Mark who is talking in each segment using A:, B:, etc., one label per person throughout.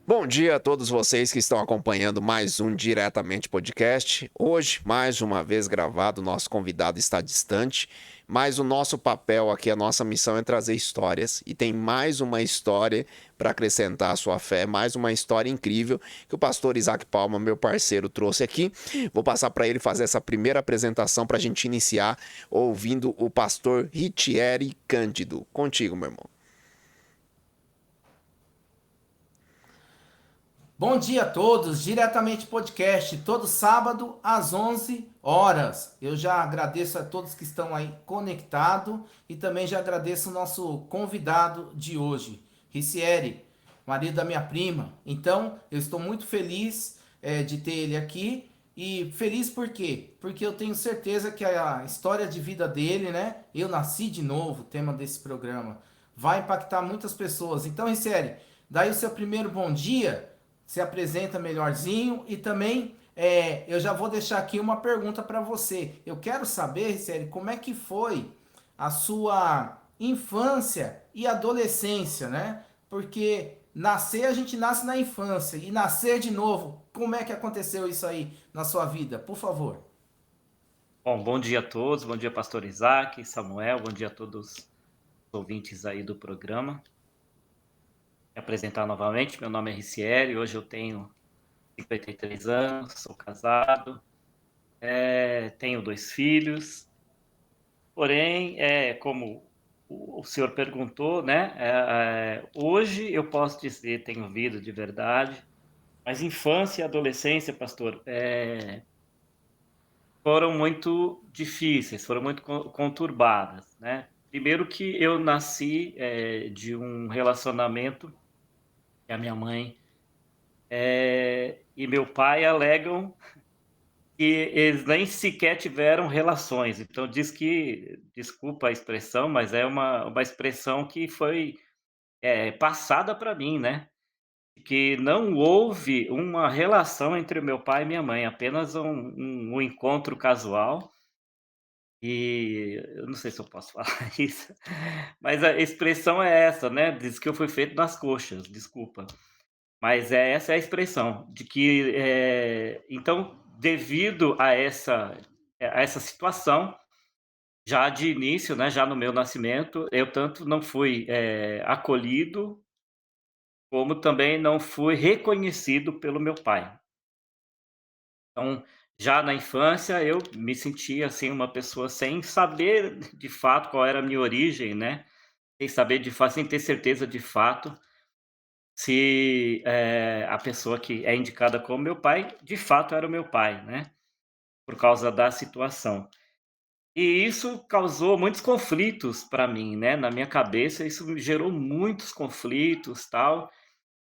A: Bom dia a todos vocês que estão acompanhando mais um Diretamente Podcast. Hoje, mais uma vez gravado, nosso convidado está distante, mas o nosso papel aqui, a nossa missão é trazer histórias. E tem mais uma história para acrescentar à sua fé, mais uma história incrível que o pastor Isaac Palma, meu parceiro, trouxe aqui. Vou passar para ele fazer essa primeira apresentação para a gente iniciar ouvindo o pastor Ritieri Cândido. Contigo, meu irmão.
B: Bom dia a todos, diretamente podcast, todo sábado às 11 horas. Eu já agradeço a todos que estão aí conectados e também já agradeço o nosso convidado de hoje, Ricieri, marido da minha prima. Então, eu estou muito feliz de ter ele aqui e feliz por quê? Porque eu tenho certeza que a história de vida dele, né? Eu nasci de novo, tema desse programa, vai impactar muitas pessoas. Então, Ricieri, daí o seu primeiro bom dia, se apresenta melhorzinho e também eu já vou deixar aqui uma pergunta para você. Eu quero saber, sério, como é que foi a sua infância e adolescência, né? Porque nascer a gente nasce na infância e nascer de novo, como é que aconteceu isso aí na sua vida? Por favor.
C: Bom dia a todos, bom dia pastor Isaac, Samuel, bom dia a todos os ouvintes aí do programa. Me apresentar novamente, meu nome é Ricieri, hoje eu tenho 53 anos, sou casado, tenho 2 filhos, porém, como o senhor perguntou, né, hoje eu posso dizer, tenho vida de verdade, mas infância e adolescência, pastor, foram muito difíceis, foram muito conturbadas, né. Primeiro que eu nasci, de um relacionamento que a minha mãe, e meu pai alegam que eles nem sequer tiveram relações, então diz que desculpa a expressão, mas é uma expressão que foi, passada para mim, né, que não houve uma relação entre o meu pai e minha mãe, apenas um encontro casual. E eu não sei se eu posso falar isso, mas a expressão é essa, né, diz que eu fui feito nas coxas, desculpa. Mas essa é a expressão, de que, então, devido a essa situação, já de início, né, já no meu nascimento, eu tanto não fui, acolhido, como também não fui reconhecido pelo meu pai. Então, já na infância eu me sentia, assim, uma pessoa sem saber de fato qual era a minha origem, né, sem saber de fato, sem ter certeza de fato se, a pessoa que é indicada como meu pai, de fato era o meu pai, né, por causa da situação. E isso causou muitos conflitos para mim, né, na minha cabeça isso me gerou muitos conflitos, tal,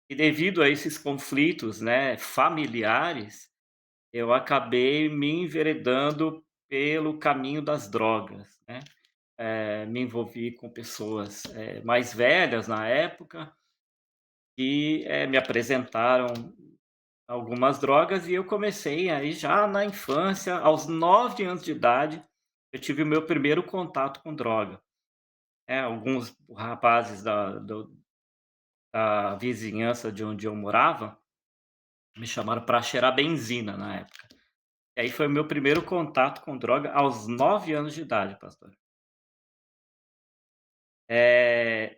C: e devido a esses conflitos, né, familiares, eu acabei me enveredando pelo caminho das drogas, né. Me envolvi com pessoas, mais velhas na época e, me apresentaram algumas drogas e eu comecei aí já na infância, aos 9 anos de idade, eu tive o meu primeiro contato com droga. Alguns rapazes da vizinhança de onde eu morava, me chamaram para cheirar benzina na época. E aí foi o meu primeiro contato com droga aos 9 anos de idade, pastor. Eh,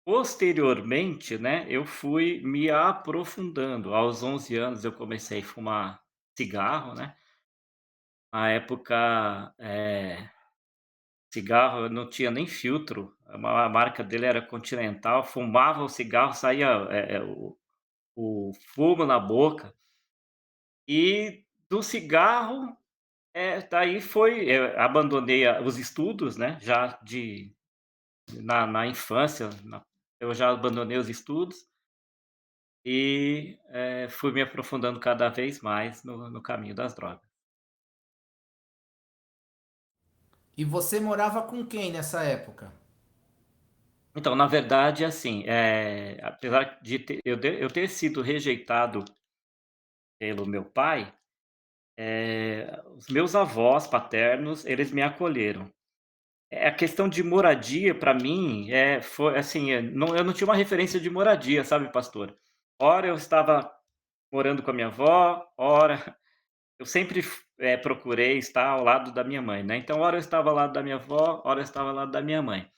C: Posteriormente, né, eu fui me aprofundando. Aos 11 anos eu comecei a fumar cigarro, né. Na época, cigarro não tinha nem filtro, a marca dele era Continental, fumava o cigarro, saía, o fumo na boca. E do cigarro, daí foi abandonei os estudos, né, já na infância, eu já abandonei os estudos e, fui me aprofundando cada vez mais no caminho das drogas.
B: E você morava com quem nessa época?
C: Então, na verdade, assim, apesar de eu ter sido rejeitado pelo meu pai, os meus avós paternos, eles me acolheram. A questão de moradia para mim, foi assim, não eu não tinha uma referência de moradia, sabe, pastor. Ora eu estava morando com a minha avó, ora eu sempre procurei estar ao lado da minha mãe, né, então ora eu estava ao lado da minha avó, ora eu estava ao lado da minha mãe.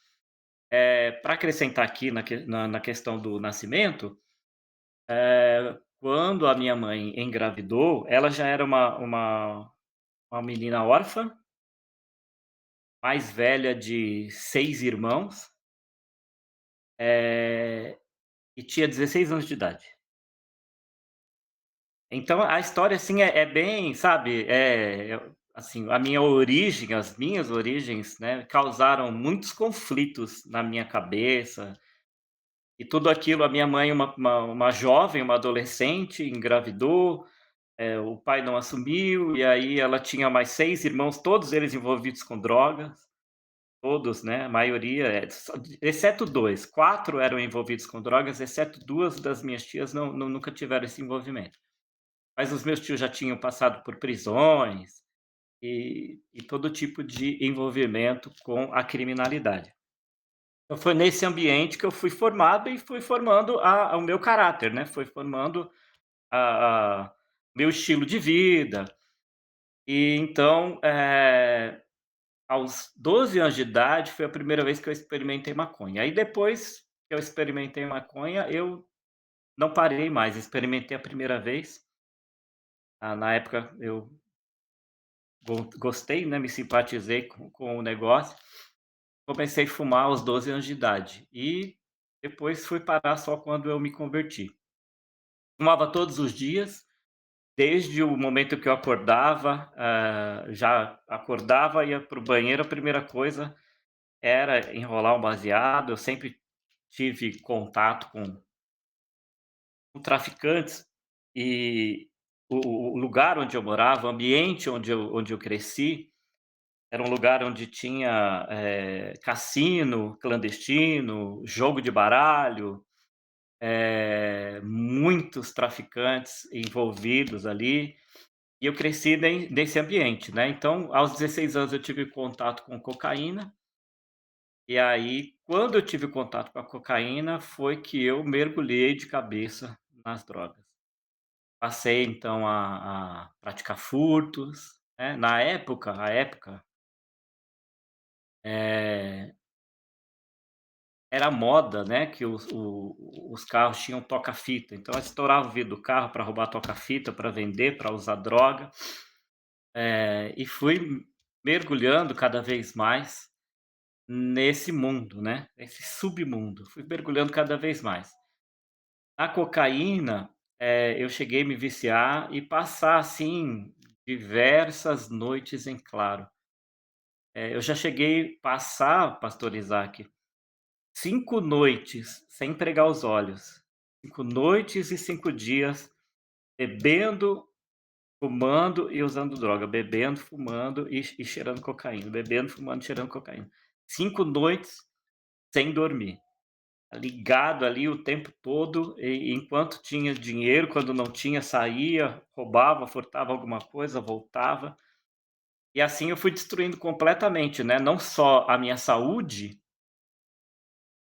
C: Pra acrescentar aqui na questão do nascimento, quando a minha mãe engravidou, ela já era uma menina órfã, mais velha de 6 irmãos, eh, e tinha 16 anos de idade. Então a história, assim, é bem, sabe, assim, a minha origem, as minhas origens, né, causaram muitos conflitos na minha cabeça, e tudo aquilo, a minha mãe uma jovem, uma adolescente, engravidou, o pai não assumiu, e aí ela tinha mais 6 irmãos, todos eles envolvidos com drogas, todos, né, a maioria, só exceto 2, 4 eram envolvidos com drogas, exceto 2 das minhas tias nunca tiveram esse envolvimento. Mas os meus tios já tinham passado por prisões e todo tipo de envolvimento com a criminalidade. Então foi nesse ambiente que eu fui formado e fui formando o meu caráter, né, foi formando a meu estilo de vida. E então, aos 12 anos de idade foi a primeira vez que eu experimentei maconha. Aí depois que eu experimentei maconha, eu não parei mais, experimentei a primeira vez, na época eu gostei, né, me simpatizei com o negócio, comecei a fumar aos 12 anos de idade e depois fui parar só quando eu me converti. Fumava todos os dias, desde o momento que eu acordava, já acordava, ia para o banheiro, a primeira coisa era enrolar um baseado. Eu sempre tive contato com traficantes e o lugar onde eu morava, o ambiente onde eu cresci, era um lugar onde tinha, cassino clandestino, jogo de baralho, muitos traficantes envolvidos ali, e eu cresci nesse ambiente, né. Então, aos 16 anos eu tive contato com cocaína, e aí quando eu tive contato com a cocaína foi que eu mergulhei de cabeça nas drogas. Passei então a praticar furtos, né. Na época, eh era moda, né, que os carros tinham toca-fita, então eu estourava o vidro do carro para roubar toca-fita, para vender, para usar droga, e fui mergulhando cada vez mais nesse mundo, né, nesse submundo, fui mergulhando cada vez mais. A cocaína, eu cheguei a me viciar e passar, assim, diversas noites em claro. Eu já cheguei passar, pastor Isaac, 5 noites sem pregar os olhos, 5 noites e 5 dias bebendo, fumando e usando droga, bebendo, fumando e cheirando cocaína, bebendo, fumando, cheirando cocaína. 5 noites sem dormir, ligado ali o tempo todo, e enquanto tinha dinheiro, quando não tinha, saía, roubava, furtava alguma coisa, voltava. E assim eu fui destruindo completamente, né, não só a minha saúde,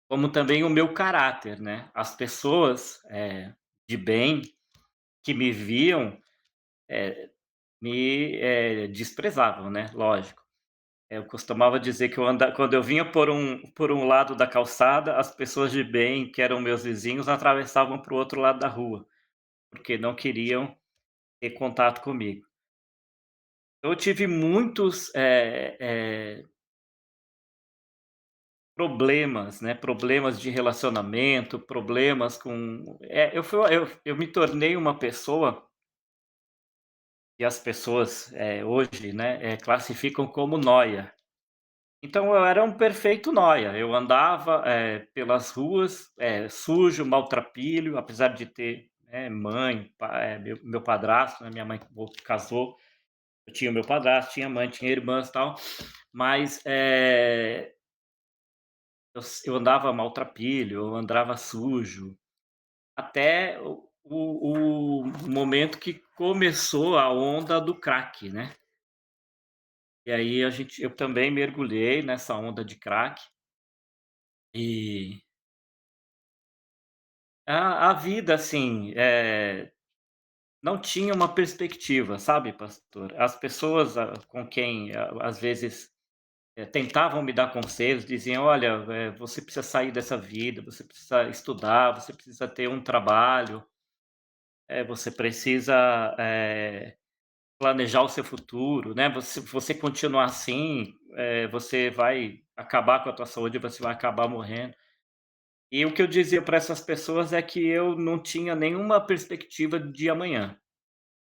C: como também o meu caráter, né. As pessoas, de bem, que me viam, me, desprezavam, né, lógico. Eu costumava dizer que quando eu vinha por um lado da calçada, as pessoas de bem, que eram meus vizinhos, atravessavam para o outro lado da rua, porque não queriam ter contato comigo. Eu tive muitos, problemas, né, problemas de relacionamento, problemas com eu me tornei uma pessoa que as pessoas, hoje, né, classificam como nóia. Então eu era um perfeito nóia, eu andava, pelas ruas, sujo, maltrapilho, apesar de ter, né, mãe, meu padrasto, né, minha mãe casou, eu tinha o meu padrasto, tinha mãe, tinha irmãs, e tal, mas, eu andava maltrapilho, eu andava sujo, até o momento que começou a onda do crack, né. E aí eu também mergulhei nessa onda de crack, e A vida, assim, não tinha uma perspectiva, sabe, pastor? As pessoas, com quem, às vezes, tentavam me dar conselhos, diziam: "Olha, você precisa sair dessa vida, você precisa estudar, você precisa ter um trabalho, você precisa, planejar o seu futuro, né, você continuar assim, você vai acabar com a tua saúde, você vai acabar morrendo". E o que eu dizia para essas pessoas é que eu não tinha nenhuma perspectiva de amanhã.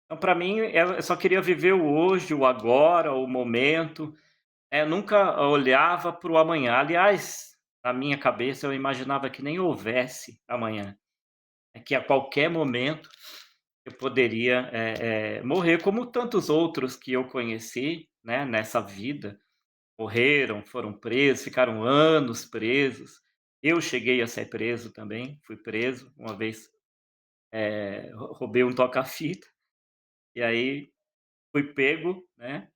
C: Então, para mim, eu só queria viver o hoje, o agora, o momento, nunca olhava para o amanhã. Aliás, na minha cabeça, eu imaginava que nem houvesse amanhã, que a qualquer momento eu poderia, morrer, como tantos outros que eu conheci, né, nessa vida, morreram, foram presos, ficaram anos presos. Eu cheguei a ser preso também, fui preso uma vez, roubei um toca-fita, e aí fui pego, né,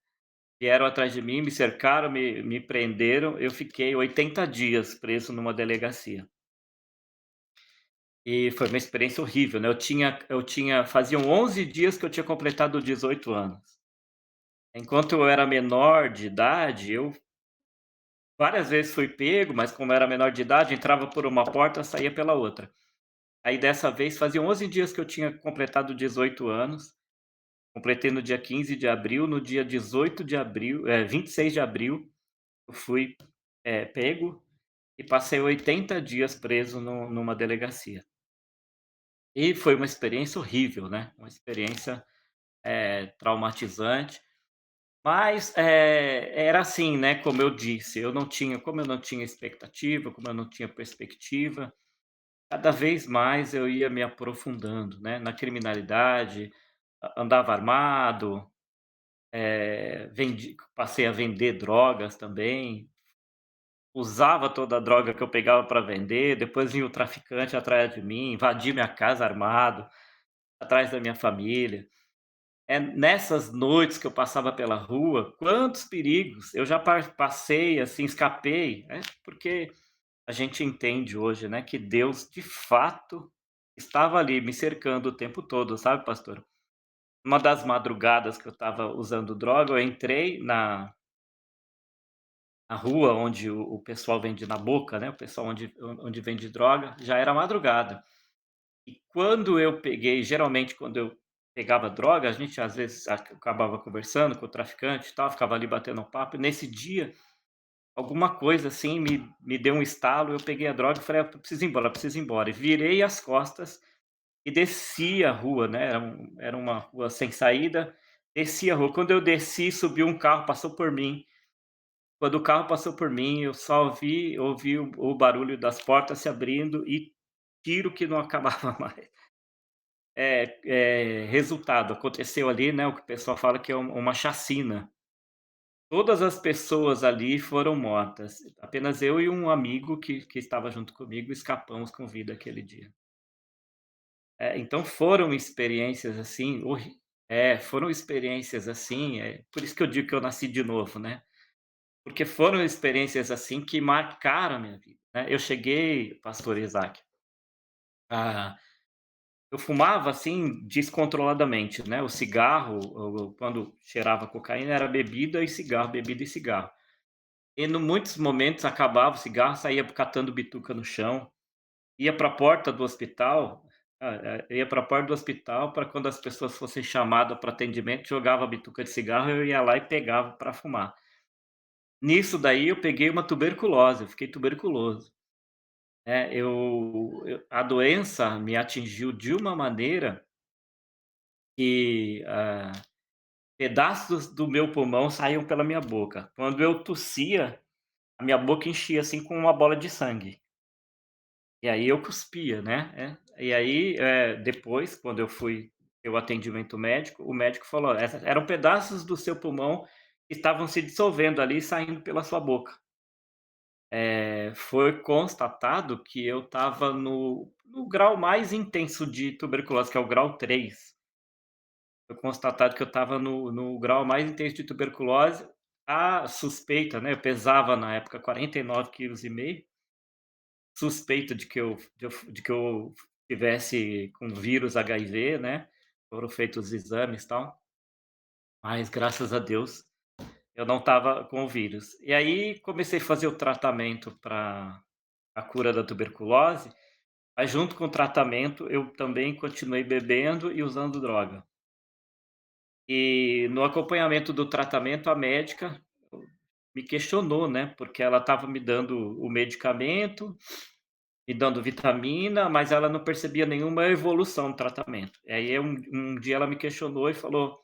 C: vieram atrás de mim, me cercaram, me prenderam, eu fiquei 80 dias preso numa delegacia. E foi uma experiência horrível, né, eu tinha faziam 11 dias que eu tinha completado 18 anos. Enquanto eu era menor de idade, eu várias vezes fui pego, mas como eu era menor de idade, entrava por uma porta, saía pela outra. Aí dessa vez faziam 11 dias que eu tinha completado 18 anos, completei no dia 15 de abril, no dia 18 de abril 26 de abril, eu fui, pego e passei 80 dias preso numa delegacia. E foi uma experiência horrível, né, uma experiência, traumatizante, mas, era assim, né, como eu disse, como eu não tinha expectativa, como eu não tinha perspectiva, cada vez mais eu ia me aprofundando, né, na criminalidade, andava armado, passei a vender drogas também, usava toda a droga que eu pegava para vender, depois vinha o traficante atrás de mim, invadia minha casa armado, atrás da minha família. É nessas noites que eu passava pela rua, quantos perigos eu já passei, assim, escapei, né, porque a gente entende hoje, né, que Deus de fato estava ali me cercando o tempo todo, sabe, pastor? Uma das madrugadas que eu estava usando droga, eu entrei na rua onde o pessoal vende na boca, né, o pessoal onde vende droga, já era madrugada. E quando eu peguei geralmente quando eu pegava droga, a gente às vezes acabava conversando com o traficante e tal, ficava ali batendo um papo, e nesse dia, alguma coisa assim me deu um estalo, eu peguei a droga e falei: "Ah, eu preciso ir embora, eu preciso ir embora", e virei as costas e desci a rua, né, era uma rua sem saída, desci a rua. Quando eu desci, subiu um carro, passou por mim. Quando o carro passou por mim, eu só ouvi o barulho das portas se abrindo e tiro que não acabava mais. Resultado, aconteceu ali, né, o que o pessoal fala que é uma chacina. Todas as pessoas ali foram mortas, apenas eu e um amigo que estava junto comigo escapamos com vida aquele dia. Então foram experiências, assim, foram experiências, assim, por isso que eu digo que eu nasci de novo, né, porque foram experiências, assim, que marcaram a minha vida, né. Eu cheguei, pastor Isaac, a eu fumava, assim, descontroladamente, né, o cigarro, quando cheirava cocaína, era bebida e cigarro. E no muitos momentos acabava o cigarro, saía catando bituca no chão, ia para a porta do hospital, ia para a porta do hospital para quando as pessoas fossem chamadas para atendimento, jogava a bituca de cigarro, eu ia lá e pegava para fumar. Nisso daí eu peguei uma tuberculose, eu fiquei tuberculoso, né, a doença me atingiu de uma maneira que, pedaços do meu pulmão saíam pela minha boca. Quando eu tossia, a minha boca enchia, assim, com uma bola de sangue. E aí eu cuspia, né, E aí, depois, quando eu fui ter o atendimento médico, o médico falou: "Essa eram pedaços do seu pulmão que estavam se dissolvendo ali e saindo pela sua boca". Foi constatado que eu estava no grau mais intenso de tuberculose, que é o grau 3. Foi constatado que eu estava no grau mais intenso de tuberculose. A suspeita, né, eu pesava na época 49,5 quilos, suspeita de que eu tivesse com vírus HIV, né? Foram feitos os exames e tal, mas graças a Deus eu não estava com o vírus. E aí comecei a fazer o tratamento para a cura da tuberculose, mas junto com o tratamento eu também continuei bebendo e usando droga. E no acompanhamento do tratamento, a médica me questionou, né, porque ela estava me dando o medicamento, me dando vitamina, mas ela não percebia nenhuma evolução no tratamento. E aí um dia ela me questionou e falou: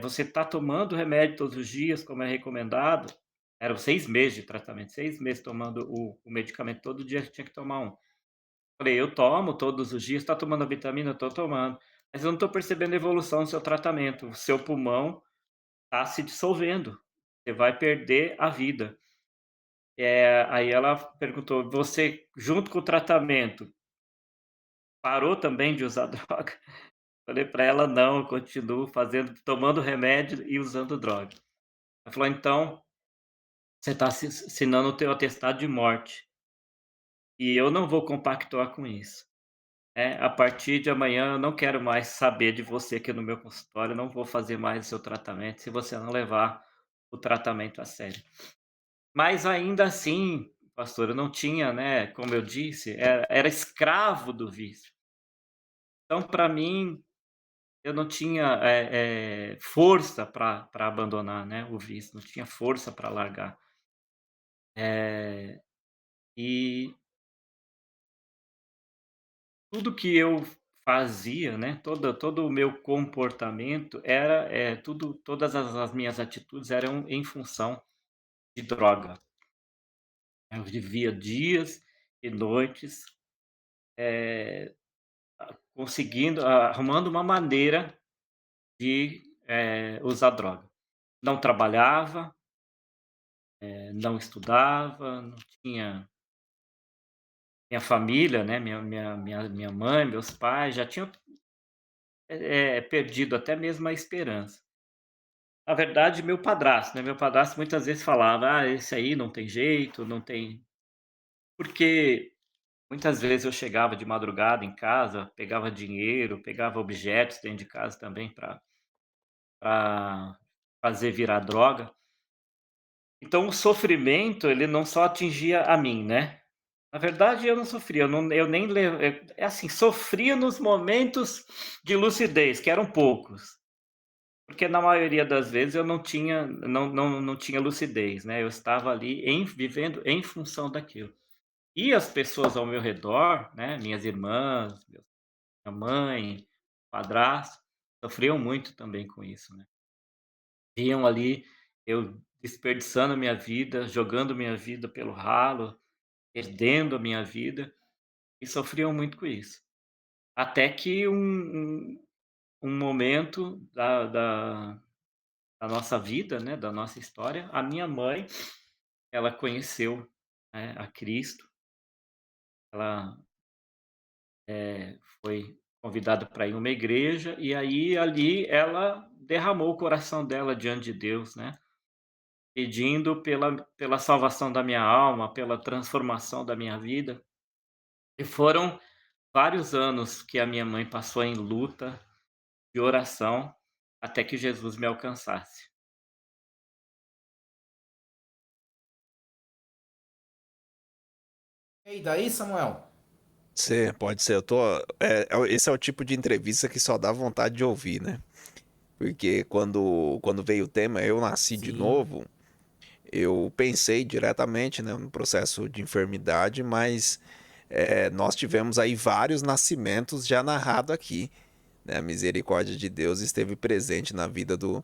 C: você está tomando remédio todos os dias, como é recomendado? Eram 6 meses de tratamento, 6 meses tomando o medicamento, todo dia tinha que tomar um. Falei: "Eu tomo todos os dias". "Está tomando a vitamina?". "Estou tomando". "Mas eu não estou percebendo evolução no seu tratamento, o seu pulmão está se dissolvendo, você vai perder a vida". Aí ela perguntou: "Você, junto com o tratamento, parou também de usar droga?". Falei para ela: "Não, eu continuo fazendo, tomando remédio e usando droga". Ela falou: "Então, você está assinando o teu atestado de morte, e eu não vou compactuar com isso. A partir de amanhã eu não quero mais saber de você aqui no meu consultório, não vou fazer mais o seu tratamento se você não levar o tratamento a sério". Mas ainda assim, pastor, eu não tinha, né, como eu disse, era escravo do vício. Então, para mim, eu não tinha, força para abandonar, né, o vício, não tinha força para largar. E tudo que eu fazia, né, todo o meu comportamento era, todas as minhas atitudes eram em função de droga. Eu vivia dias e noites, arrumando uma maneira de, usar droga. Não trabalhava, não estudava, não tinha minha família, né, minha mãe, meus pais já tinham, perdido até mesmo a esperança. Na verdade, meu padrasto, né, meu padrasto muitas vezes falava: "Ah, esse aí não tem jeito, não tem", porque muitas vezes eu chegava de madrugada em casa, pegava dinheiro, pegava objetos dentro de casa também para fazer virar droga. Então o sofrimento, ele não só atingia a mim, né. Na verdade eu não sofria, eu nem le é assim, sofria nos momentos de lucidez, que eram poucos, porque na maioria das vezes eu não tinha lucidez, né, eu estava ali vivendo em função daquilo. E as pessoas ao meu redor, né, minhas irmãs, minha mãe, padrasto, sofriam muito também com isso, né. Viam ali eu desperdiçando a minha vida, jogando minha vida pelo ralo, perdendo a minha vida, e sofriam muito com isso. Até que um momento da nossa vida, né, da nossa história, a minha mãe, ela conheceu, né, a Cristo, ela, foi convidada para ir a uma igreja, e aí ali ela derramou o coração dela diante de Deus, né, pedindo pela salvação da minha alma, pela transformação da minha vida. E foram vários anos que a minha mãe passou em luta, de oração, até que Jesus me alcançasse.
B: E daí, Samuel?
A: Pode ser. Esse é o tipo de entrevista que só dá vontade de ouvir, né? Porque quando veio o tema, eu nasci de
B: Sim.
A: novo, eu pensei diretamente, né, no processo de enfermidade, mas nós tivemos aí vários nascimentos já narrado aqui, né? A misericórdia de Deus esteve presente na vida do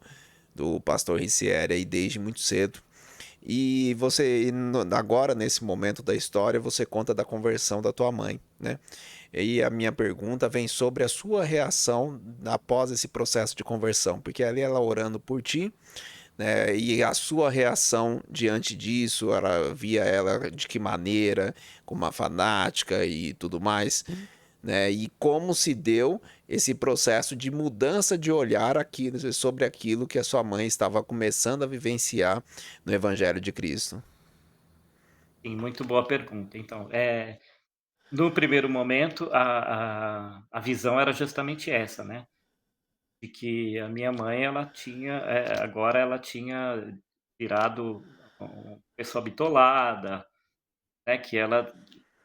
A: pastor Ricieri aí desde muito cedo. E agora, nesse momento da história, você conta da conversão da tua mãe, né? E a minha pergunta vem sobre a sua reação após esse processo de conversão, porque ali ela orando por ti, né? E a sua reação diante disso, ela via ela de que maneira, como uma fanática e tudo mais, né? E como se deu esse processo de mudança de olhar aqui sobre aquilo que a sua mãe estava começando a vivenciar no Evangelho de Cristo.
C: Sim, muito boa pergunta. Então, no primeiro momento, a visão era justamente essa, né, de que a minha mãe, ela tinha, agora ela tinha virado uma pessoa bitolada, né, que ela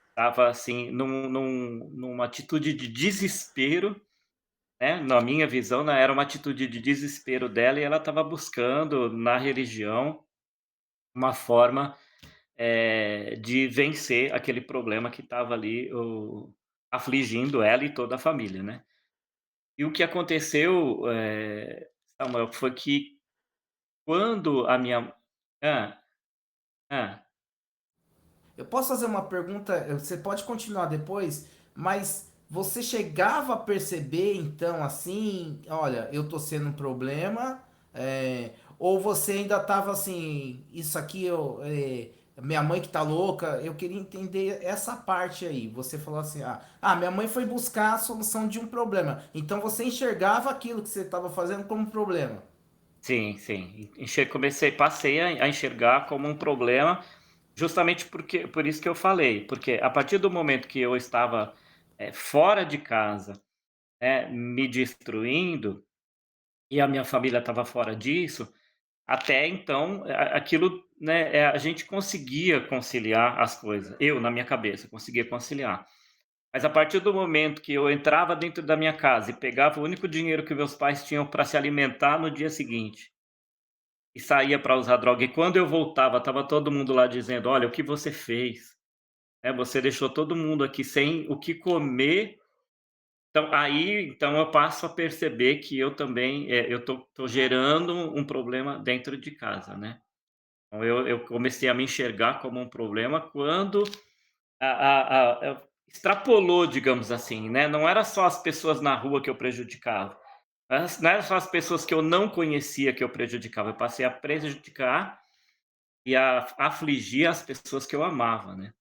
C: estava, assim, numa atitude de desespero, né, na minha visão, né, era uma atitude de desespero dela e ela estava buscando na religião uma forma, de vencer aquele problema que estava ali afligindo ela e toda a família, né. E o que aconteceu, Samuel, foi que quando a minha hã, hã.
B: Eu posso fazer uma pergunta? Você pode continuar depois, mas você chegava a perceber então assim, olha, eu tô sendo um problema, ou você ainda tava assim, isso aqui minha mãe que tá louca, eu queria entender essa parte aí. Você falou assim, minha mãe foi buscar a solução de um problema. Então você enxergava aquilo que você estava fazendo como problema.
C: Sim, sim. Passei a enxergar como um problema, justamente por isso que eu falei, porque a partir do momento que eu estava, fora de casa, me destruindo, e a minha família estava fora disso, até então aquilo, né, a gente conseguia conciliar as coisas. Eu, na minha cabeça, conseguia conciliar. Mas a partir do momento que eu entrava dentro da minha casa e pegava o único dinheiro que meus pais tinham para se alimentar no dia seguinte e saía para usar droga. E quando eu voltava, estava todo mundo lá dizendo: "Olha, o que você fez, você deixou todo mundo aqui sem o que comer". Então eu passo a perceber que eu também, eu tô gerando um problema dentro de casa, né. Então eu comecei a me enxergar como um problema quando extrapolou, digamos assim, né, não era só as pessoas na rua que eu prejudicava, não era só as pessoas que eu não conhecia que eu prejudicava, eu passei a prejudicar e a afligir as pessoas que eu amava, né.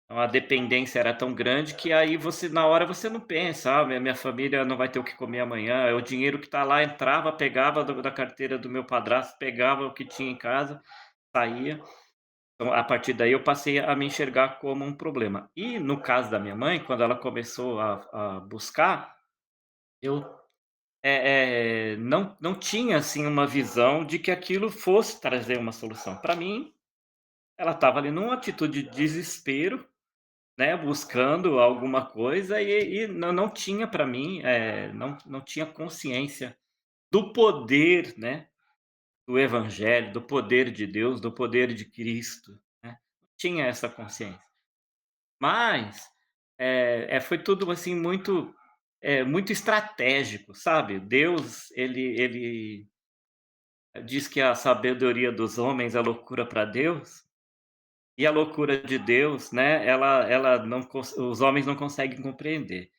C: Então a dependência era tão grande que aí você na hora você não pensa: "Ah, minha família não vai ter o que comer amanhã", é o dinheiro que está lá, entrava, pegava da carteira do meu padrasto, pegava o que tinha em casa, saía. Então a partir daí eu passei a me enxergar como um problema. E no caso da minha mãe, quando ela começou a buscar, eu, não tinha, assim, uma visão de que aquilo fosse trazer uma solução. Para mim, ela estava ali numa atitude de desespero, né, buscando alguma coisa e não tinha para mim, não tinha consciência do poder, né, do evangelho, do poder de Deus, do poder de Cristo, né. Não tinha essa consciência. Mas, foi tudo, assim, muito estratégico, sabe. Deus, ele diz que a sabedoria dos homens é loucura para Deus, e a loucura de Deus, né, ela não cons os homens não conseguem compreender.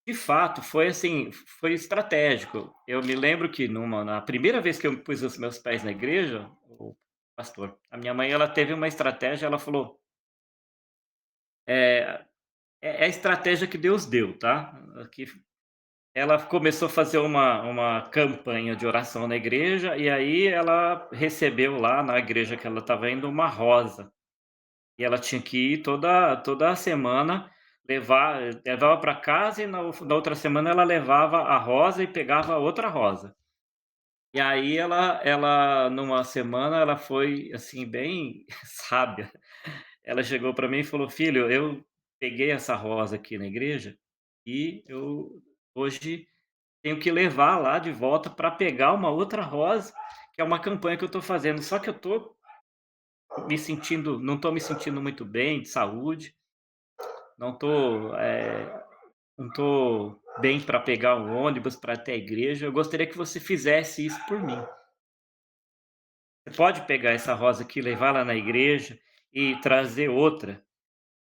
C: De fato, foi assim, foi estratégico. Eu me lembro que na primeira vez que eu pus os meus pés na igreja, o pastor, a minha mãe, ela teve uma estratégia, ela falou, eh, é a estratégia que Deus deu, tá. Que ela começou a fazer uma campanha de oração na igreja, e aí ela recebeu lá na igreja que ela estava indo uma rosa. E ela tinha que ir toda semana levava para casa e na outra semana ela levava a rosa e pegava outra rosa. E aí ela numa semana ela foi, assim, bem sábia. Ela chegou para mim e falou: "Filho, eu peguei essa rosa aqui na igreja e eu hoje tenho que levar lá de volta para pegar uma outra rosa, que é uma campanha que eu estou fazendo, só que eu tô não estou me sentindo muito bem de saúde, não estou, não estou bem para pegar um ônibus para até a igreja, eu gostaria que você fizesse isso por mim. Você pode pegar essa rosa aqui, levar lá na igreja e trazer outra?"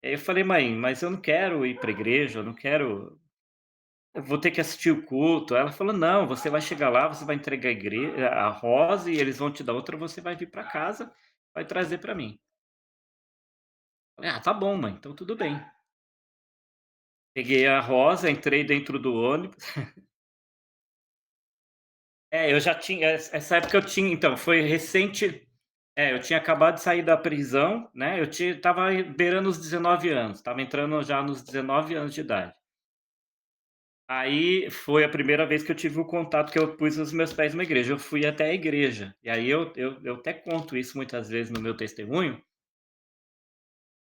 C: Aí eu falei: "Mãe, mas eu não quero ir para a igreja, eu não quero, eu vou ter que assistir o culto". Ela falou: "Não, você vai chegar lá, você vai entregar a rosa e eles vão te dar outra, você vai vir para casa, vai trazer para mim". Falei: "Ah, tá bom, mãe, então tudo bem". Peguei a rosa, entrei dentro do ônibus. Eu já tinha essa época eu tinha, então, foi recente, Eu tinha acabado de sair da prisão, né, estava beirando os 19 anos, estava entrando já nos 19 anos de idade. Aí foi a primeira vez que eu tive o contato que eu pus os meus pés numa igreja, eu fui até a igreja, e aí eu até conto isso muitas vezes no meu testemunho,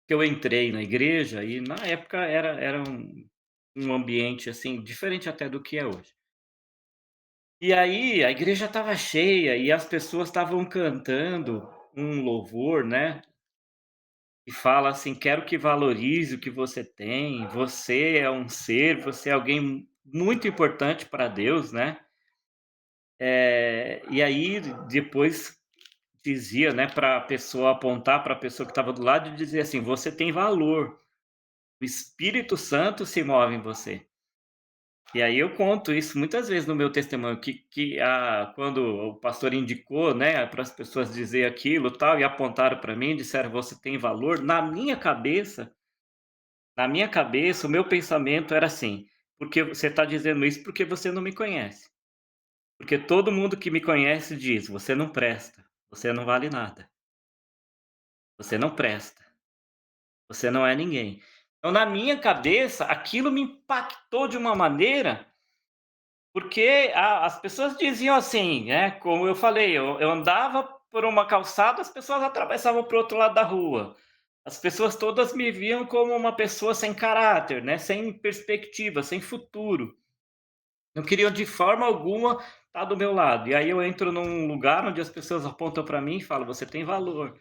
C: que eu entrei na igreja e na época era um ambiente, assim, diferente até do que é hoje. E aí a igreja estava cheia e as pessoas estavam cantando um louvor, né, e fala assim: "Quero que valorize o que você tem, você é um ser, você é alguém muito importante para Deus", né. E aí depois dizia, né, para a pessoa apontar para a pessoa que estava do lado e dizer assim: "Você tem valor, o Espírito Santo se move em você". E aí eu conto isso muitas vezes no meu testemunho, quando o pastor indicou, né, para as pessoas dizer aquilo, tal, e apontaram para mim, disseram: "Você tem valor", na minha cabeça, o meu pensamento era assim: "Porque você está dizendo isso porque você não me conhece. Porque todo mundo que me conhece diz: 'Você não presta, você não vale nada, você não presta, você não é ninguém'". Então, na minha cabeça, aquilo me impactou de uma maneira, porque as pessoas diziam assim, né, como eu falei, eu andava por uma calçada, as pessoas atravessavam para o outro lado da rua. As pessoas todas me viam como uma pessoa sem caráter, né, sem perspectiva, sem futuro. Não queriam de forma alguma estar do meu lado. E aí eu entro num lugar onde as pessoas apontam para mim e falam: "Você tem valor",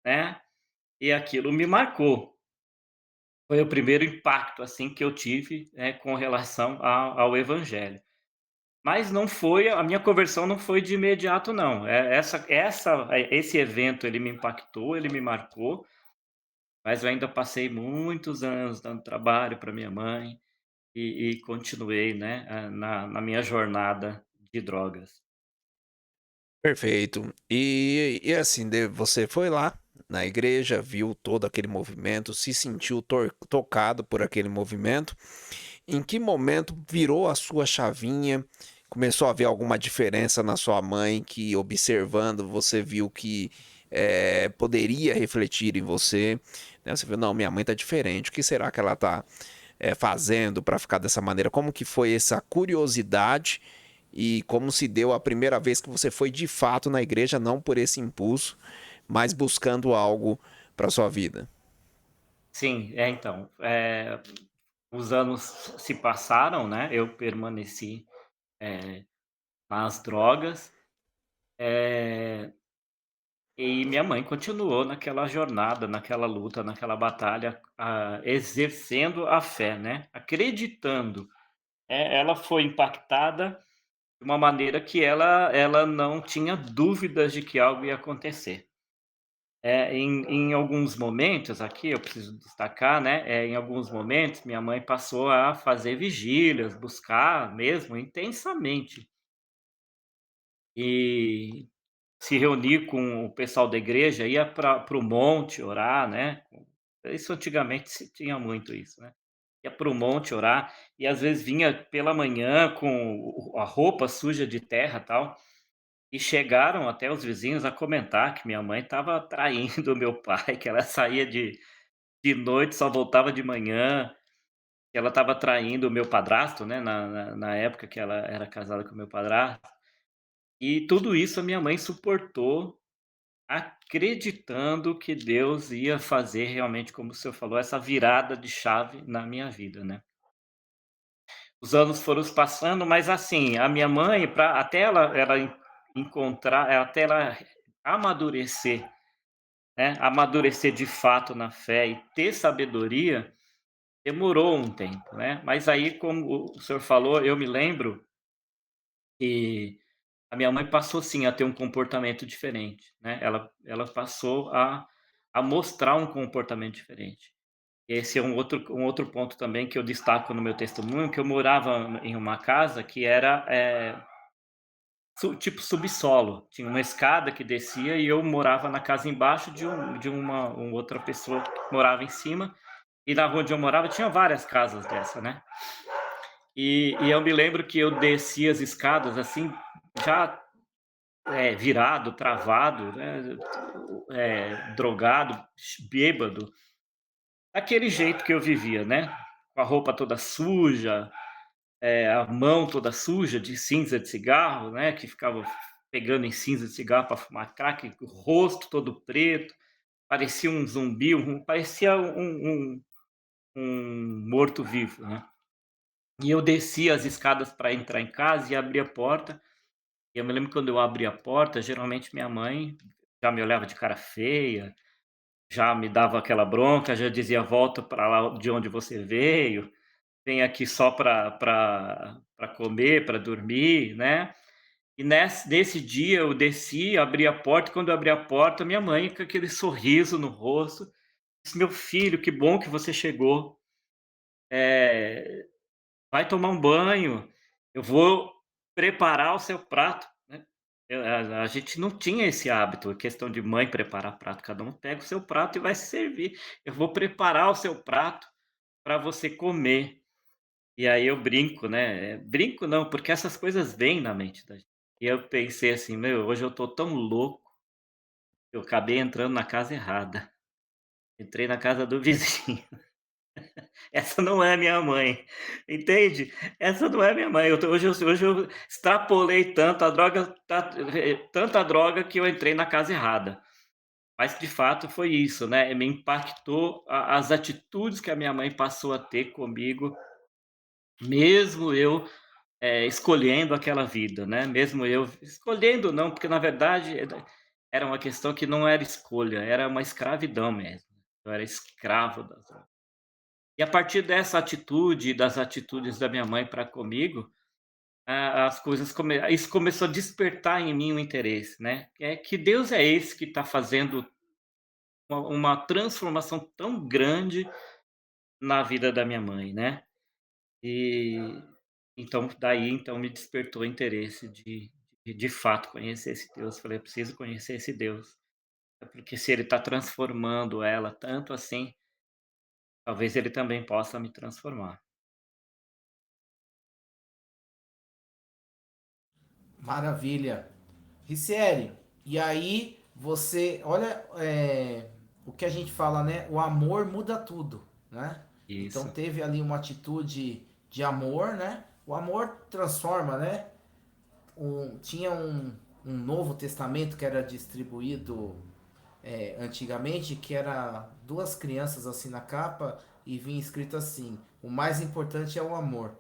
C: né. E aquilo me marcou. Foi o primeiro impacto, assim, que eu tive, com relação ao evangelho. Mas não foi a minha conversão não foi de imediato não. Esse evento ele me impactou, ele me marcou, mas eu ainda passei muitos anos dando trabalho para minha mãe e continuei, né, na minha jornada de drogas.
A: Perfeito. E assim, você foi lá na igreja, viu todo aquele movimento, se sentiu tocado por aquele movimento. Em que momento virou a sua chavinha? Começou a ver alguma diferença na sua mãe que, observando, você viu que poderia refletir em você, né? Você viu, não, minha mãe tá diferente. O que será que ela tá fazendo para ficar dessa maneira? Como que foi essa curiosidade e como se deu a primeira vez que você foi de fato na igreja, não por esse impulso, mas buscando algo para sua vida?
C: Sim, então, os anos se passaram, né, eu permaneci, eh, nas drogas, eh, e minha mãe continuou naquela jornada, naquela luta, naquela batalha, exercendo a fé, né, acreditando. Ela foi impactada de uma maneira que ela não tinha dúvidas de que algo ia acontecer. Em alguns momentos aqui, eu preciso destacar, né, em alguns momentos minha mãe passou a fazer vigílias, buscar mesmo intensamente, e se reunir com o pessoal da igreja, ia para o monte orar, né, isso antigamente se tinha muito isso, né. Ia para o monte orar, e às vezes vinha pela manhã com a roupa suja de terra, tal, e chegaram até os vizinhos a comentar que minha mãe estava traindo o meu pai, que ela saía de noite, só voltava de manhã, que ela estava traindo o meu padrasto, né, na época que ela era casada com o meu padrasto. E tudo isso a minha mãe suportou, acreditando que Deus ia fazer realmente, como o senhor falou, essa virada de chave na minha vida, né. Os anos foram se passando, mas assim, a minha mãe, pra até ela encontrar, até ela amadurecer, né, amadurecer de fato na fé e ter sabedoria, demorou um tempo, né. Mas aí, como o senhor falou, eu me lembro que a minha mãe passou sim a ter um comportamento diferente, né. Ela passou a mostrar um comportamento diferente. Esse é um outro ponto também que eu destaco no meu testemunho, que eu morava em uma casa que era, tipo subsolo. Tinha uma escada que descia e eu morava na casa embaixo de uma outra pessoa que morava em cima, e na rua onde eu morava tinha várias casas dessa, né. E eu me lembro que eu descia as escadas, assim, já virado, travado, né, drogado, bêbado, daquele jeito que eu vivia, né, com a roupa toda suja, a mão toda suja de cinza de cigarro, né, que ficava pegando em cinza de cigarro para fumar crack, o rosto todo preto, parecia um zumbi, parecia um morto-vivo, né. E eu descia as escadas para entrar em casa e abria a porta, e eu me lembro que quando eu abria a porta, geralmente minha mãe já me olhava de cara feia, já me dava aquela bronca, já dizia: "Volta para lá de onde você veio, vem aqui só para comer, para dormir", né. E nesse dia eu desci, abri a porta, e quando eu abri a porta, minha mãe com aquele sorriso no rosto, disse: "Meu filho, que bom que você chegou, eh, vai tomar um banho, eu vou preparar o seu prato", né. A gente não tinha esse hábito, a questão de mãe preparar prato, cada um pega o seu prato e vai se servir. "Eu vou preparar o seu prato para você comer". E aí eu brinco, né, brinco não, porque essas coisas vêm na mente da gente. E eu pensei assim: "Meu, hoje eu tô tão louco, eu acabei entrando na casa errada, entrei na casa do vizinho". Essa não é minha mãe, entende? Essa não é minha mãe. Hoje eu extrapolei tanto, a droga tanta droga que eu entrei na casa errada. Mas de fato foi isso, né, me impactou as atitudes que a minha mãe passou a ter comigo, mesmo eu, escolhendo aquela vida, né, mesmo eu escolhendo não, porque na verdade era uma questão que não era escolha, era uma escravidão mesmo. Eu era escravo das drogas. E a partir dessa atitude e das atitudes da minha mãe para comigo, as coisas isso começou a despertar em mim um interesse, né, que Deus é esse que está fazendo uma transformação tão grande na vida da minha mãe, né. E então daí então me despertou o interesse de fato conhecer esse Deus. Falei: "Eu preciso conhecer esse Deus, porque se ele está transformando ela tanto assim, talvez ele também possa me transformar".
B: Maravilha. Ricieri, e aí você, olha, o que a gente fala, né? O amor muda tudo, né? Então
C: Isso.
B: teve ali uma atitude de amor, né? O amor transforma, né? Tinha um Novo Testamento que era distribuído antigamente, que era duas crianças assim na capa e vinha escrito assim: o mais importante é o amor.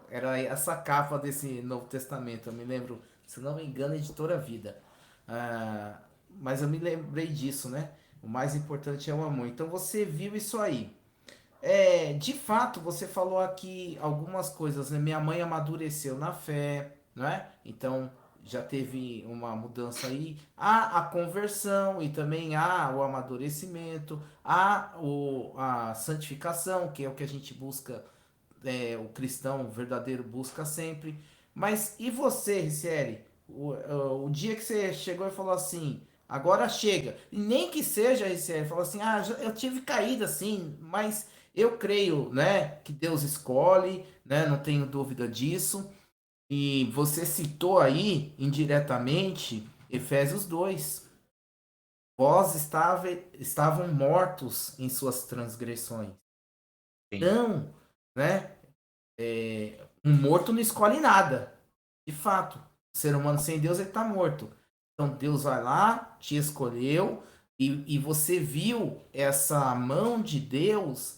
B: Era essa capa desse Novo Testamento, eu me lembro, se não me engano, Editora Vida. Ah, mas eu me lembrei disso, né? O mais importante é o amor. Então você viu isso aí. De fato, você falou aqui algumas coisas, né? Minha mãe amadureceu na fé, não é? Então já teve uma mudança aí. Há a conversão e também há o amadurecimento, há a santificação, que é o que a gente busca, o cristão verdadeiro busca sempre. Mas e você, Ricieri? O dia que você chegou e falou assim, agora chega. E nem que seja, Ricieri, falou assim, eu tive caída assim, mas eu creio, né, que Deus escolhe, né, não tenho dúvida disso. E você citou aí, indiretamente, Efésios 2. Vós estavam mortos em suas transgressões.
C: Sim,
B: Então, né, um morto não escolhe nada. De fato, o ser humano sem Deus ele está morto. Então Deus vai lá, te escolheu e você viu essa mão de Deus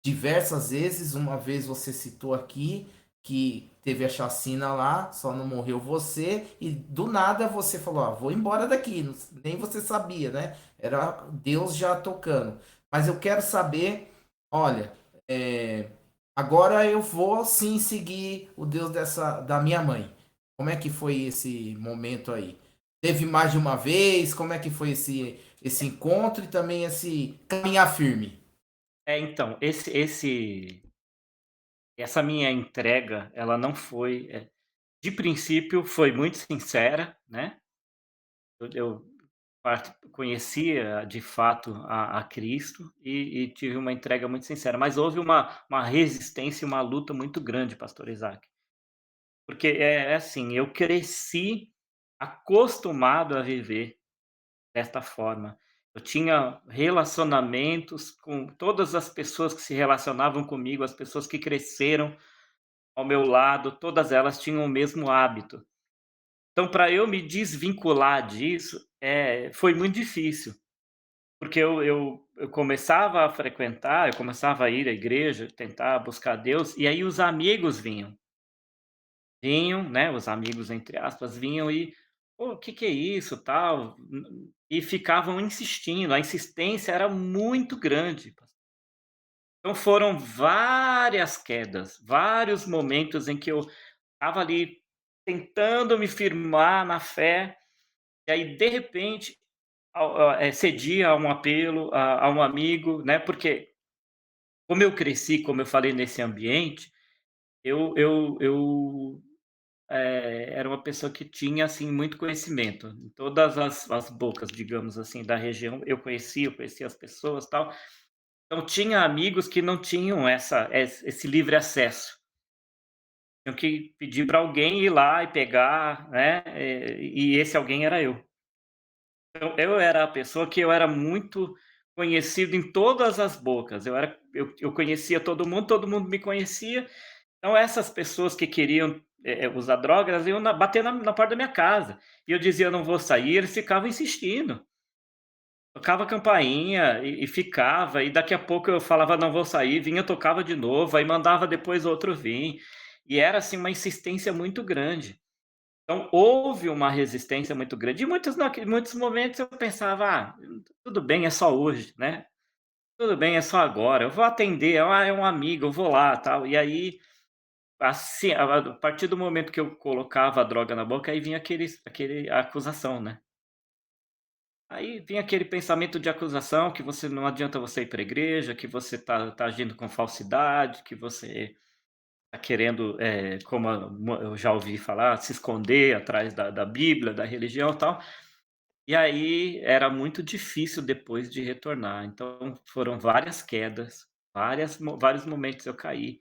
B: diversas vezes. Uma vez você citou aqui que teve a chacina lá, só não morreu você e do nada você falou, vou embora daqui. Nem você sabia, né? Era Deus já tocando. Mas eu quero saber, olha, é, agora eu vou sim seguir o Deus da minha mãe. Como é que foi esse momento aí? Teve mais de uma vez? Como é que foi esse encontro e também esse caminhar firme?
C: então, essa minha entrega, ela não foi, de princípio foi muito sincera, né, eu conhecia de fato a Cristo e tive uma entrega muito sincera, mas houve uma resistência e uma luta muito grande, pastor Isaac, porque é assim, eu cresci acostumado a viver desta forma. Eu tinha relacionamentos com todas as pessoas que se relacionavam comigo, as pessoas que cresceram ao meu lado, todas elas tinham o mesmo hábito. Então, para eu me desvincular disso, foi muito difícil, porque eu começava a frequentar, eu começava a ir à igreja, tentar buscar Deus, e aí os amigos vinham, né, os amigos entre aspas, vinham e: "Pô, o que que é isso, tal", e ficavam insistindo, a insistência era muito grande. Então foram várias quedas, vários momentos em que eu estava ali tentando me firmar na fé, e aí de repente, cedia a um apelo, a um amigo, né, porque como eu cresci, como eu falei, nesse ambiente, eu era uma pessoa que tinha, assim, muito conhecimento. Em todas as bocas, digamos assim, da região, eu conhecia as pessoas, tal. Então tinha amigos que não tinham esse livre acesso. Tinham que pedir para alguém ir lá e pegar, né, e esse alguém era eu. Então eu era a pessoa que eu era muito conhecido em todas as bocas. Eu conhecia todo mundo me conhecia. Então essas pessoas que queriam, usar drogas iam bater na porta da minha casa. E eu dizia: "Eu não vou sair", eles ficavam insistindo. Tocava a campainha e ficava, e daqui a pouco eu falava: "Não vou sair", vinha, tocava de novo, aí mandava depois outro vir. E era, assim, uma insistência muito grande. Então houve uma resistência muito grande. E muitos momentos eu pensava: "Ah, tudo bem, é só hoje, né, tudo bem, é só agora, eu vou atender, é um amigo, eu vou lá, tal". E aí, assim, a partir do momento que eu colocava a droga na boca, aí vinha aquele a acusação, né. Aí vinha aquele pensamento de acusação que você não adianta você ir para a igreja, que você tá agindo com falsidade, que você tá querendo, como eu já ouvi falar, se esconder atrás da Bíblia, da religião, e tal. E aí era muito difícil depois de retornar. Então foram várias quedas, vários momentos eu caí,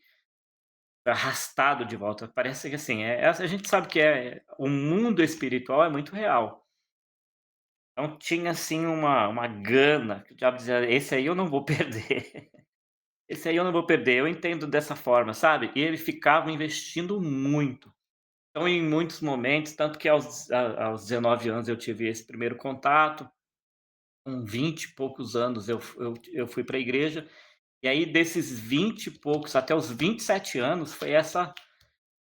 C: arrastado de volta. Parece que assim, a gente sabe que o mundo espiritual é muito real. Então tinha assim uma gana, que o diabo dizia: "Esse aí eu não vou perder, esse aí eu não vou perder", eu entendo dessa forma, sabe. E ele ficava investindo muito. Então em muitos momentos, tanto que aos 19 anos eu tive esse primeiro contato, com 20 e poucos anos eu fui para a igreja, e aí desses 20 e poucos até os 27 anos foi essa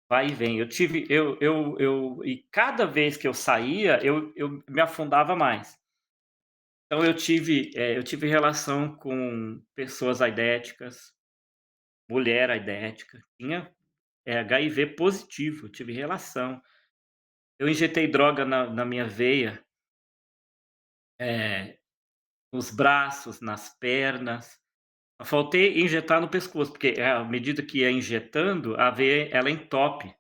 C: vai e vem. Eu tive eu e cada vez que eu saía, eu me afundava mais. Então eu tive relação com pessoas aidéticas, mulher aidética, tinha, HIV positivo, eu tive relação. Eu injetei droga na minha veia, eh, nos braços, nas pernas. Só faltei injetar no pescoço, porque, à medida que ia injetando, a veia ela entope.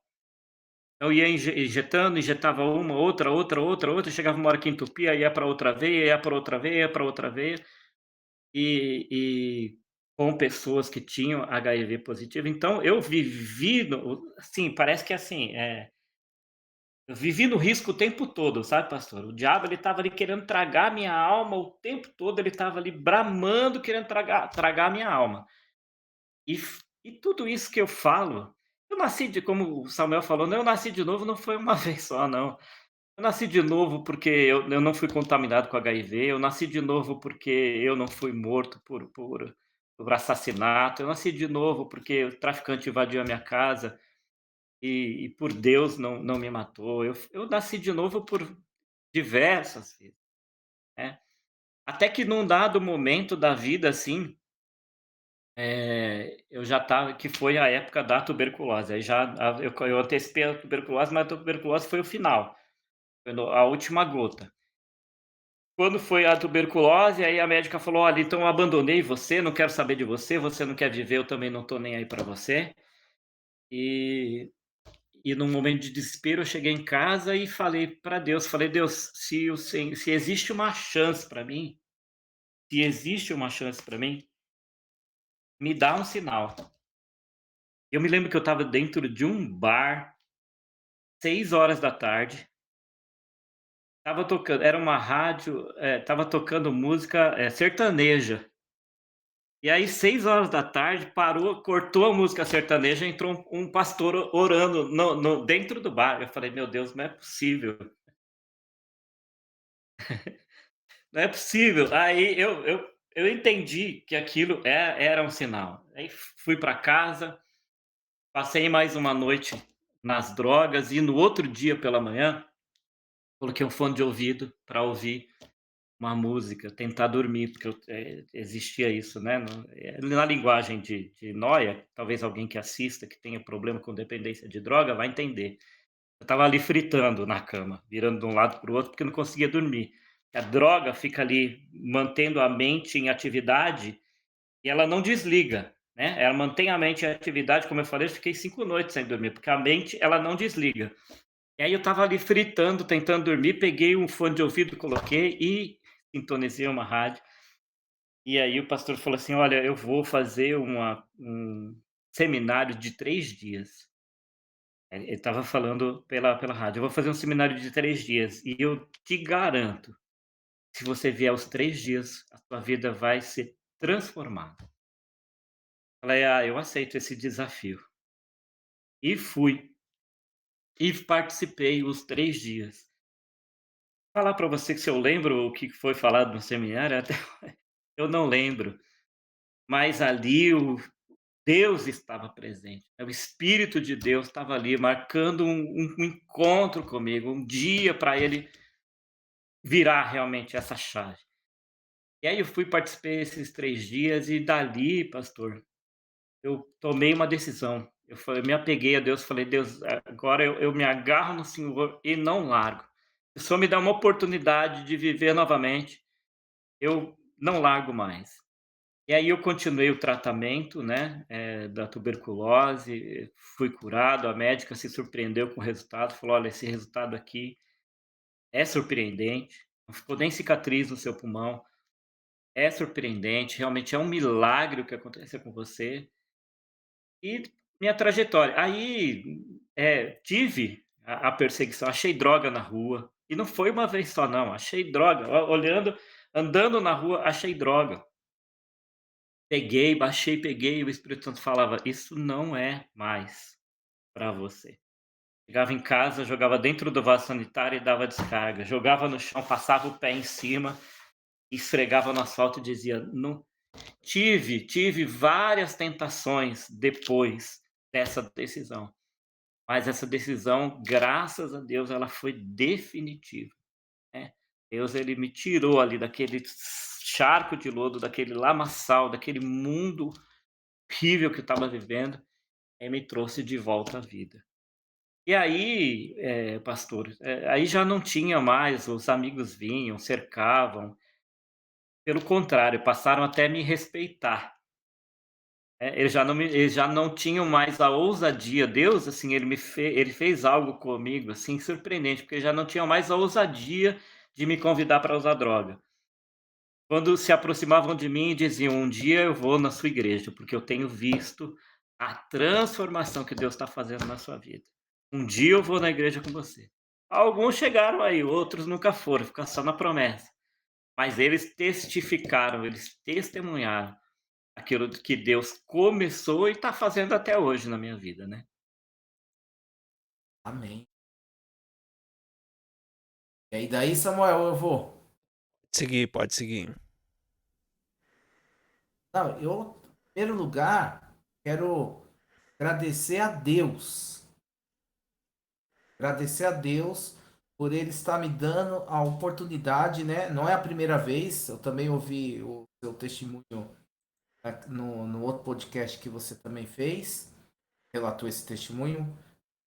C: Eu ia injetando, injetava uma, outra, outra, outra, outra, chegava uma hora que entupia, ia para outra veia, ia para outra veia, ia para outra veia. E com pessoas que tinham HIV positivo, então eu vivi no assim, parece que assim, eu vivi no risco o tempo todo, sabe, pastor. O diabo ele estava ali querendo tragar minha alma o tempo todo, ele estava ali bramando, querendo tragar a minha alma. E tudo isso que eu falo, eu nasci de como o Samuel falou, né, eu nasci de novo não foi uma vez só não. Eu nasci de novo porque eu não fui contaminado com HIV, eu nasci de novo porque eu não fui morto por assassinato, eu nasci de novo porque o traficante invadiu a minha casa e por Deus não me matou. Eu nasci de novo por diversas vezes, né. Até que num dado momento da vida, assim, eu já estava que foi a época da tuberculose, aí já eu antecipei a tuberculose, mas a tuberculose foi o final, foi a última gota. Quando foi a tuberculose, aí a médica falou: "Olha, então eu abandonei você, não quero saber de você, você não quer viver, eu também não estou nem aí para você". E num momento de desespero eu cheguei em casa e falei para Deus, falei: "Deus, se existe uma chance para mim, se existe uma chance para mim, me dá um sinal". Eu me lembro que eu estava dentro de um bar, 6 horas da tarde, Tava tocando, era uma rádio, estava tocando música, sertaneja. E aí 6 horas da tarde parou, cortou a música sertaneja, entrou um pastor orando no dentro do bar. Eu falei: "Meu Deus, não é possível, não é possível". Aí eu entendi que aquilo era um sinal. Aí fui para casa, passei mais uma noite nas drogas e no outro dia pela manhã, coloquei um fone de ouvido para ouvir uma música, tentar dormir, porque existia isso, né, na linguagem de Noia, talvez alguém que assista, que tenha problema com dependência de droga, vai entender. Eu estava ali fritando na cama, virando de um lado para o outro, porque eu não conseguia dormir. A droga fica ali mantendo a mente em atividade e ela não desliga, né, ela mantém a mente em atividade, como eu falei, eu fiquei 5 noites sem dormir, porque a mente, ela não desliga. E aí eu estava ali fritando, tentando dormir, peguei um fone de ouvido, coloquei e sintonizei uma rádio. E aí o pastor falou assim: "Olha, eu vou fazer um seminário de 3 dias". Ele estava falando pela rádio: "Eu vou fazer um seminário de 3 dias e eu te garanto, se você vier aos 3 dias, a sua vida vai ser transformada". Falei: "Ah, eu aceito esse desafio". E fui, e participei os 3 dias. Falar para você que se eu lembro o que foi falado no seminário, até eu não lembro, mas ali o Deus estava presente, né, o Espírito de Deus estava ali marcando um encontro comigo, um dia para ele virar realmente essa chave. E aí eu fui, participei esses 3 dias e dali, pastor, eu tomei uma decisão. Eu me apeguei a Deus, falei: "Deus, agora eu me agarro no Senhor e não largo. Se o Senhor me dá uma oportunidade de viver novamente, eu não largo mais". E aí eu continuei o tratamento, né, da tuberculose, fui curado, a médica se surpreendeu com o resultado, falou: "Olha, esse resultado aqui é surpreendente, não ficou nem cicatriz no seu pulmão, é surpreendente, realmente é um milagre o que aconteceu com você". E minha trajetória, aí, tive a perseguição, achei droga na rua, e não foi uma vez só não, achei droga, olhando, andando na rua, achei droga. Peguei, baixei, peguei, o Espírito Santo falava: "Isso não é mais para você". Chegava em casa, jogava dentro do vaso sanitário e dava descarga, jogava no chão, passava o pé em cima, esfregava no asfalto e dizia: "Não". Tive várias tentações depois dessa decisão, mas essa decisão, graças a Deus, ela foi definitiva, né. Deus, ele me tirou ali daquele charco de lodo, daquele lamaçal, daquele mundo horrível que eu estava vivendo, e me trouxe de volta à vida. E aí, pastor, aí já não tinha mais, os amigos vinham, cercavam, pelo contrário, passaram até a me respeitar. Eles já não tinham mais a ousadia. Deus, assim, ele fez algo comigo, assim, surpreendente, porque já não tinham mais a ousadia de me convidar para usar droga. Quando se aproximavam de mim e diziam: "Um dia eu vou na sua igreja, porque eu tenho visto a transformação que Deus está fazendo na sua vida. Um dia eu vou na igreja com você". Alguns chegaram aí, outros nunca foram, ficaram só na promessa. Mas eles testificaram, eles testemunharam aquilo que Deus começou e está fazendo até hoje na minha vida, né.
B: Amém. E aí daí, Samuel, eu vou.
A: Seguir, pode seguir.
B: Não, eu, em primeiro lugar, quero agradecer a Deus. Agradecer a Deus por ele estar me dando a oportunidade, né? Não é a primeira vez, eu também ouvi o seu testemunho, no outro podcast que você também fez, relatou esse testemunho.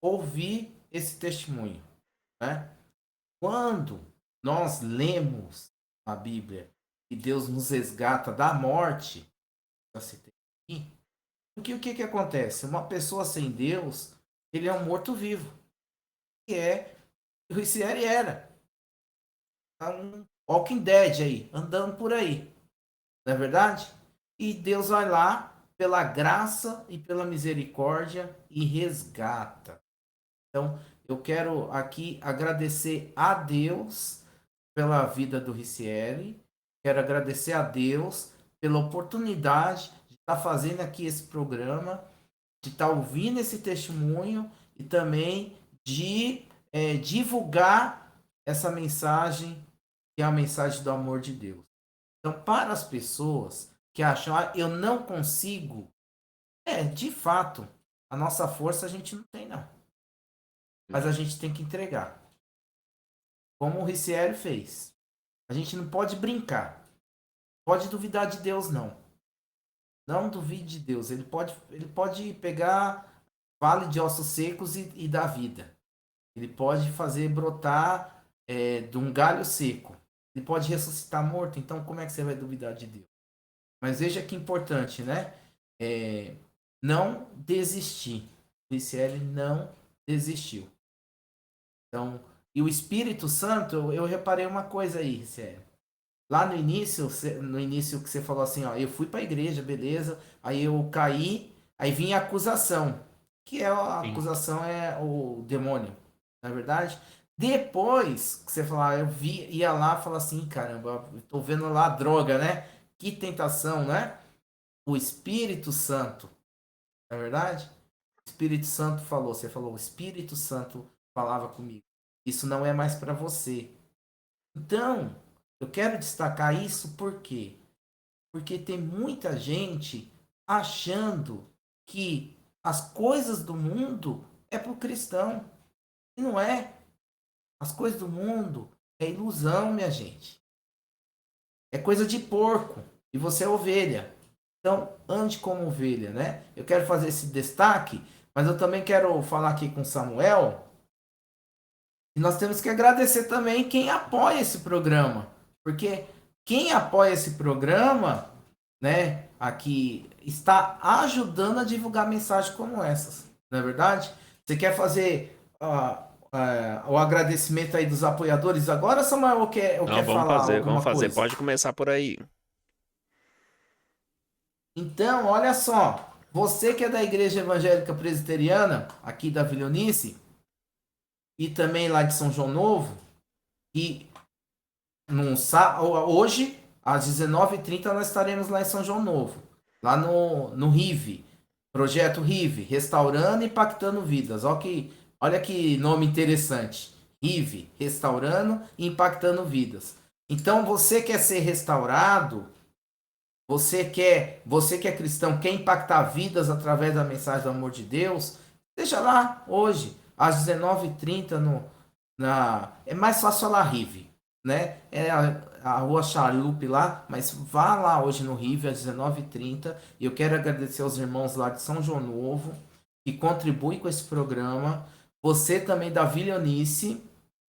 B: Ouvi esse testemunho, né? Quando nós lemos a Bíblia e Deus nos resgata da morte, já citei aqui, porque o que que acontece? Uma pessoa sem Deus, ele é um morto-vivo, que é o Ricieri era. É um Walking Dead aí, andando por aí, não é verdade? E Deus vai lá, pela graça e pela misericórdia, e resgata. Então, eu quero aqui agradecer a Deus pela vida do Ricieli. Quero agradecer a Deus pela oportunidade de estar fazendo aqui esse programa, de estar ouvindo esse testemunho e também de divulgar essa mensagem, que é a mensagem do amor de Deus. Então, para as pessoas que acham, eu não consigo, de fato, a nossa força a gente não tem, não. Mas a gente tem que entregar. Como o Ricieli fez. A gente não pode brincar. Pode duvidar de Deus, não. Não duvide de Deus. Ele pode pegar vale de ossos secos e dar vida. Ele pode fazer brotar de um galho seco. Ele pode ressuscitar morto. Então, como é que você vai duvidar de Deus? Mas veja que importante, né? Não desistir. O Ricieli não desistiu. Então, e o Espírito Santo, eu reparei uma coisa aí, Ricieli. Lá no início que você falou assim, ó, eu fui para a igreja, beleza, aí eu caí, aí vinha a acusação, que a acusação é o demônio, na verdade. Depois que você falou, ia lá e falava assim, caramba, eu tô vendo lá a droga, né? Que tentação, né? O Espírito Santo, na verdade? O Espírito Santo falou, você falou, o Espírito Santo falava comigo. Isso não é mais para você. Então, eu quero destacar isso por quê? Porque tem muita gente achando que as coisas do mundo é para o cristão. E não é. As coisas do mundo é ilusão, minha gente. É coisa de porco. E você é ovelha. Então, ande como ovelha, né? Eu quero fazer esse destaque, mas eu também quero falar aqui com Samuel. E nós temos que agradecer também quem apoia esse programa. Porque quem apoia esse programa, né, aqui, está ajudando a divulgar mensagens como essas. Não é verdade? Você quer fazer o agradecimento aí dos apoiadores agora, Samuel, ou quer falar alguma coisa?
A: Pode começar por aí.
B: Então, olha só. Você que é da Igreja Evangélica Presbiteriana, aqui da Vilhonice, e também lá de São João Novo, e hoje, às 19h30, nós estaremos lá em São João Novo, lá no RIV, Projeto RIV, Restaurando e Impactando Vidas. Olha que nome interessante. RIV, Restaurando e Impactando Vidas. Então, você quer ser restaurado, você que é cristão, quer impactar vidas através da mensagem do amor de Deus, deixa lá hoje, às 19h30, é mais fácil falar RIV, né? É a rua Charupe lá, mas vá lá hoje no RIV às 19h30. E eu quero agradecer aos irmãos lá de São João Novo que contribuem com esse programa. Você também da Vilhonice,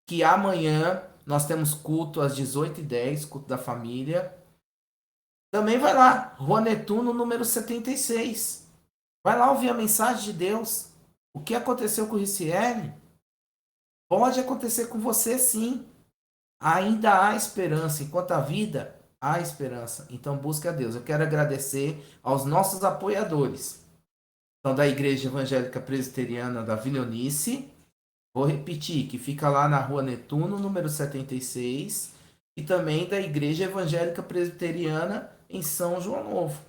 B: que amanhã nós temos culto às 18h10, culto da família. Também vai lá, Rua Netuno, número 76. Vai lá ouvir a mensagem de Deus. O que aconteceu com o Ricieli pode acontecer com você, sim. Ainda há esperança. Enquanto há vida, há esperança. Então busque a Deus. Eu quero agradecer aos nossos apoiadores. Então, da Igreja Evangélica Presbiteriana da Vilhonice. Vou repetir, que fica lá na Rua Netuno, número 76. E também da Igreja Evangélica Presbiteriana em São João Novo.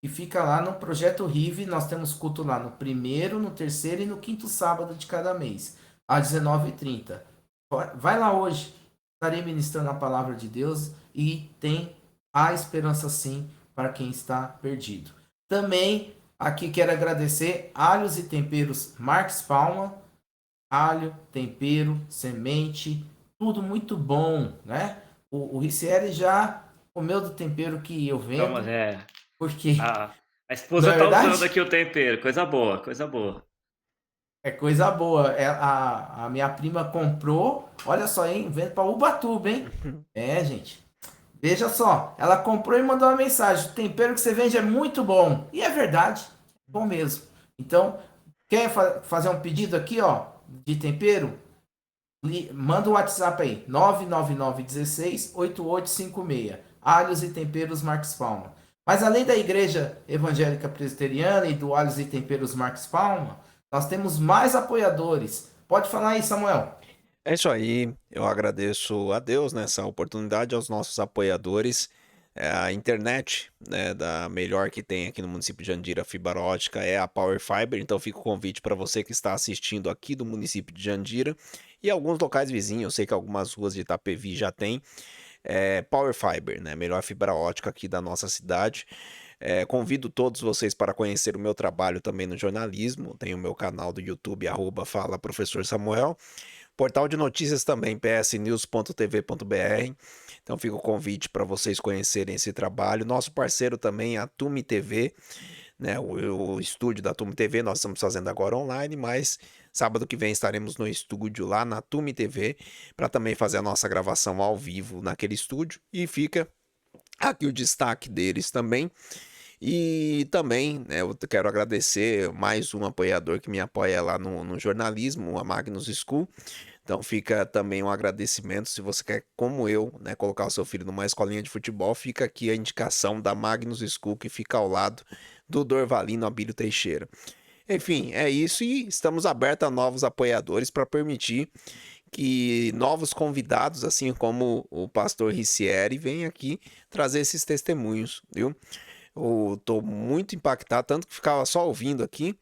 B: E fica lá no Projeto RIV. Nós temos culto lá no primeiro, no terceiro e no quinto sábado de cada mês, às 19h30. Vai lá hoje. Estarei ministrando a palavra de Deus e tem a esperança sim para quem está perdido. Também aqui quero agradecer Alhos e Temperos Marques Palma. Alho, tempero, semente, tudo muito bom, né? O Ricieli já comeu do tempero que eu vendo. Porque
C: a esposa está usando aqui o tempero, coisa boa, coisa boa.
B: É coisa boa. A minha prima comprou, olha só, hein? Vendo para Ubatuba, hein? Gente. Veja só, ela comprou e mandou uma mensagem. O tempero que você vende é muito bom. E é verdade, bom mesmo. Então, quer fazer um pedido aqui, ó, de tempero? Manda o WhatsApp aí, 999168856. Alhos e Temperos Marques Palma. Mas além da Igreja Evangélica Presbiteriana e do Alhos e Temperos Marques Palma, nós temos mais apoiadores. Pode falar aí, Samuel.
A: É isso aí, eu agradeço a Deus nessa oportunidade, aos nossos apoiadores. A internet, né, da melhor que tem aqui no município de Jandira, fibra ótica, é a Power Fiber. Então fica o convite para você que está assistindo aqui do município de Jandira e alguns locais vizinhos. Eu sei que algumas ruas de Itapevi já tem Power Fiber, né, melhor fibra ótica aqui da nossa cidade. Convido todos vocês para conhecer o meu trabalho também no jornalismo. Tem o meu canal do YouTube, Fala Professor Samuel. Portal de notícias também, psnews.tv.br. Então fica o convite para vocês conhecerem esse trabalho. Nosso parceiro também é a Tume TV, né? O estúdio da Tume TV, nós estamos fazendo agora online, mas sábado que vem estaremos no estúdio lá na Tume TV para também fazer a nossa gravação ao vivo naquele estúdio. E fica aqui o destaque deles também. E também, né, eu quero agradecer mais um apoiador que me apoia lá no jornalismo, a Magnus School. Então fica também um agradecimento. Se você quer, como eu, né, colocar o seu filho numa escolinha de futebol, fica aqui a indicação da Magnus School, que fica ao lado do Dorvalino Abílio Teixeira. Enfim, é isso e estamos abertos a novos apoiadores para permitir que novos convidados, assim como o pastor Ricieri, venham aqui trazer esses testemunhos, viu? Eu tô muito impactado, tanto que ficava só ouvindo aqui,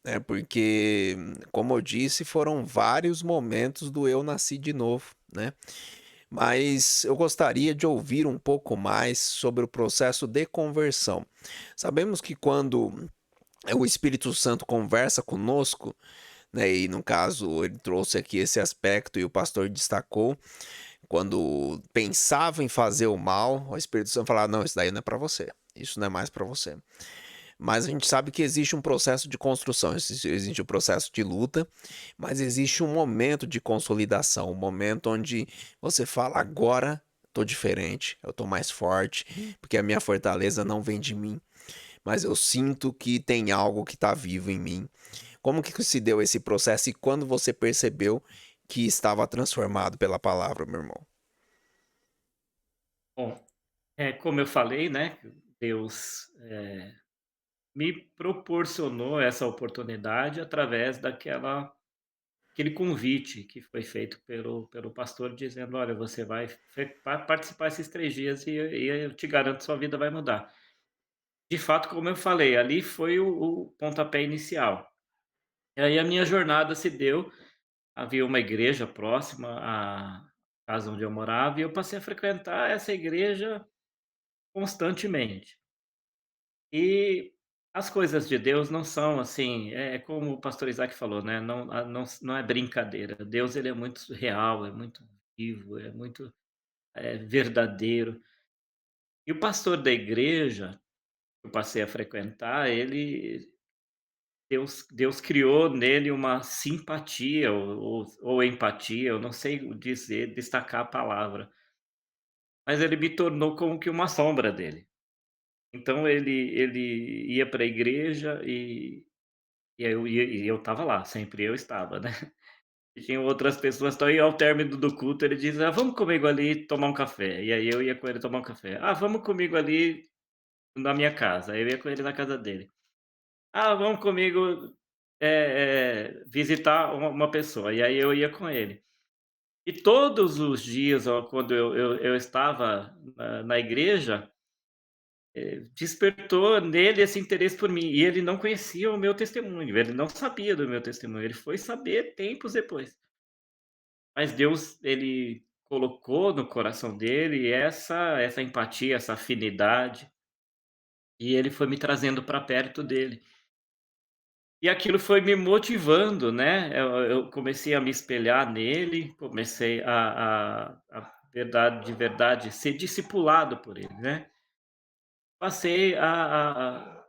A: né? Porque, como eu disse, foram vários momentos do eu nasci de novo, né? Mas eu gostaria de ouvir um pouco mais sobre o processo de conversão. Sabemos que quando o Espírito Santo conversa conosco, né? E no caso ele trouxe aqui esse aspecto e o pastor destacou, quando pensava em fazer o mal, o Espírito Santo falava: não, isso daí não é para você. Isso não é mais para você. Mas a gente sabe que existe um processo de construção, existe um processo de luta, mas existe um momento de consolidação, um momento onde você fala: agora tô diferente, eu tô mais forte, porque a minha fortaleza não vem de mim, mas eu sinto que tem algo que está vivo em mim. Como que se deu esse processo e quando você percebeu que estava transformado pela palavra, meu irmão?
C: Bom, como eu falei, né, Deus, me proporcionou essa oportunidade através aquele convite que foi feito pelo pastor dizendo: "Olha, você vai participar esses 3 dias e eu te garanto sua vida vai mudar". De fato, como eu falei, ali foi o pontapé inicial. E aí a minha jornada se deu, havia uma igreja próxima à casa onde eu morava e eu passei a frequentar essa igreja constantemente. E as coisas de Deus não são assim, como o pastor Isaac falou, né, não é brincadeira. Deus ele é muito real, é muito vivo, é muito, verdadeiro. E o pastor da igreja que eu passei a frequentar, Deus criou nele uma simpatia ou empatia, eu não sei dizer, destacar a palavra, mas ele me tornou como que uma sombra dele. Então ele ia para a igreja e eu estava lá, sempre eu estava, né. E tinham outras pessoas, então, e ao término do culto ele diz: "Ah, vamos comigo ali tomar um café", e aí eu ia com ele tomar um café. "Ah, vamos comigo ali na minha casa", aí eu ia com ele na casa dele. "Ah, vamos comigo, visitar uma pessoa", e aí eu ia com ele. E todos os dias, ó, quando eu estava na igreja, despertou nele esse interesse por mim, e ele não conhecia o meu testemunho, ele não sabia do meu testemunho, ele foi saber tempos depois. Mas Deus, ele colocou no coração dele essa empatia, essa afinidade, e ele foi me trazendo para perto dele. E aquilo foi me motivando, né, eu comecei a me espelhar nele, comecei de verdade, ser discipulado por ele, né. Passei a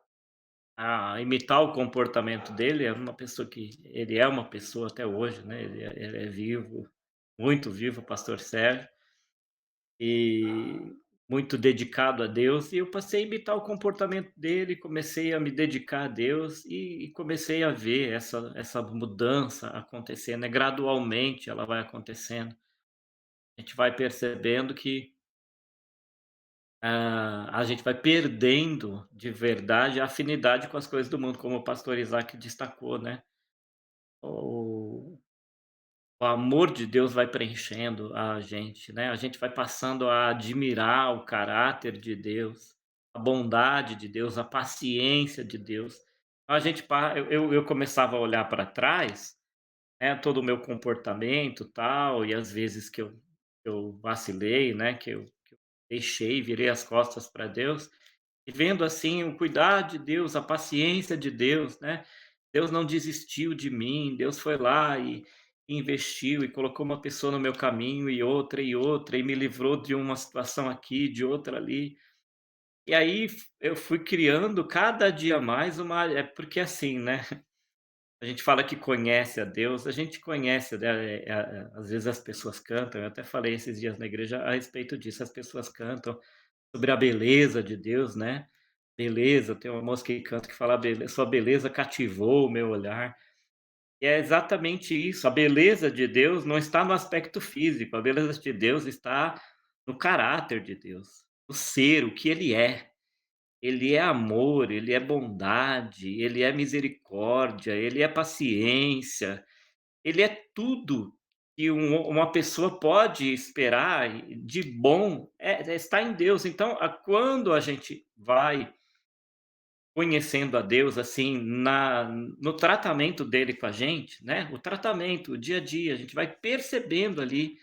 C: imitar o comportamento dele, ele é uma pessoa até hoje, né, ele é vivo, muito vivo, o pastor Sérgio. E muito dedicado a Deus, e eu passei a imitar o comportamento dele, comecei a me dedicar a Deus e comecei a ver essa mudança acontecendo, né, gradualmente ela vai acontecendo. A gente vai percebendo que, a gente vai perdendo de verdade a afinidade com as coisas do mundo, como o pastor Isaac destacou, né. O o amor de Deus vai preenchendo a gente, né, a gente vai passando a admirar o caráter de Deus, a bondade de Deus, a paciência de Deus. A gente pa eu começava a olhar para trás, né, todo o meu comportamento, tal, e às vezes que eu vacilei, né, que eu deixei, virei as costas para Deus, e vendo, assim, o cuidado de Deus, a paciência de Deus, né. Deus não desistiu de mim, Deus foi lá e investiu e colocou uma pessoa no meu caminho e outra, e me livrou de uma situação aqui, de outra ali. E aí eu fui criando cada dia mais uma porque assim, né, a gente fala que conhece a Deus, a gente conhece, né, às vezes as pessoas cantam, eu até falei esses dias na igreja a respeito disso, as pessoas cantam sobre a beleza de Deus, né. Beleza, tem uma música que canta que fala: Sua beleza cativou o meu olhar". E é exatamente isso, a beleza de Deus não está no aspecto físico, a beleza de Deus está no caráter de Deus, no ser, o que Ele é. Ele é amor, Ele é bondade, Ele é misericórdia, Ele é paciência, Ele é tudo que uma pessoa pode esperar de bom, está em Deus. Então, quando a gente vai conhecendo a Deus, assim, no tratamento dele com a gente, né, o tratamento, o dia a dia, a gente vai percebendo ali,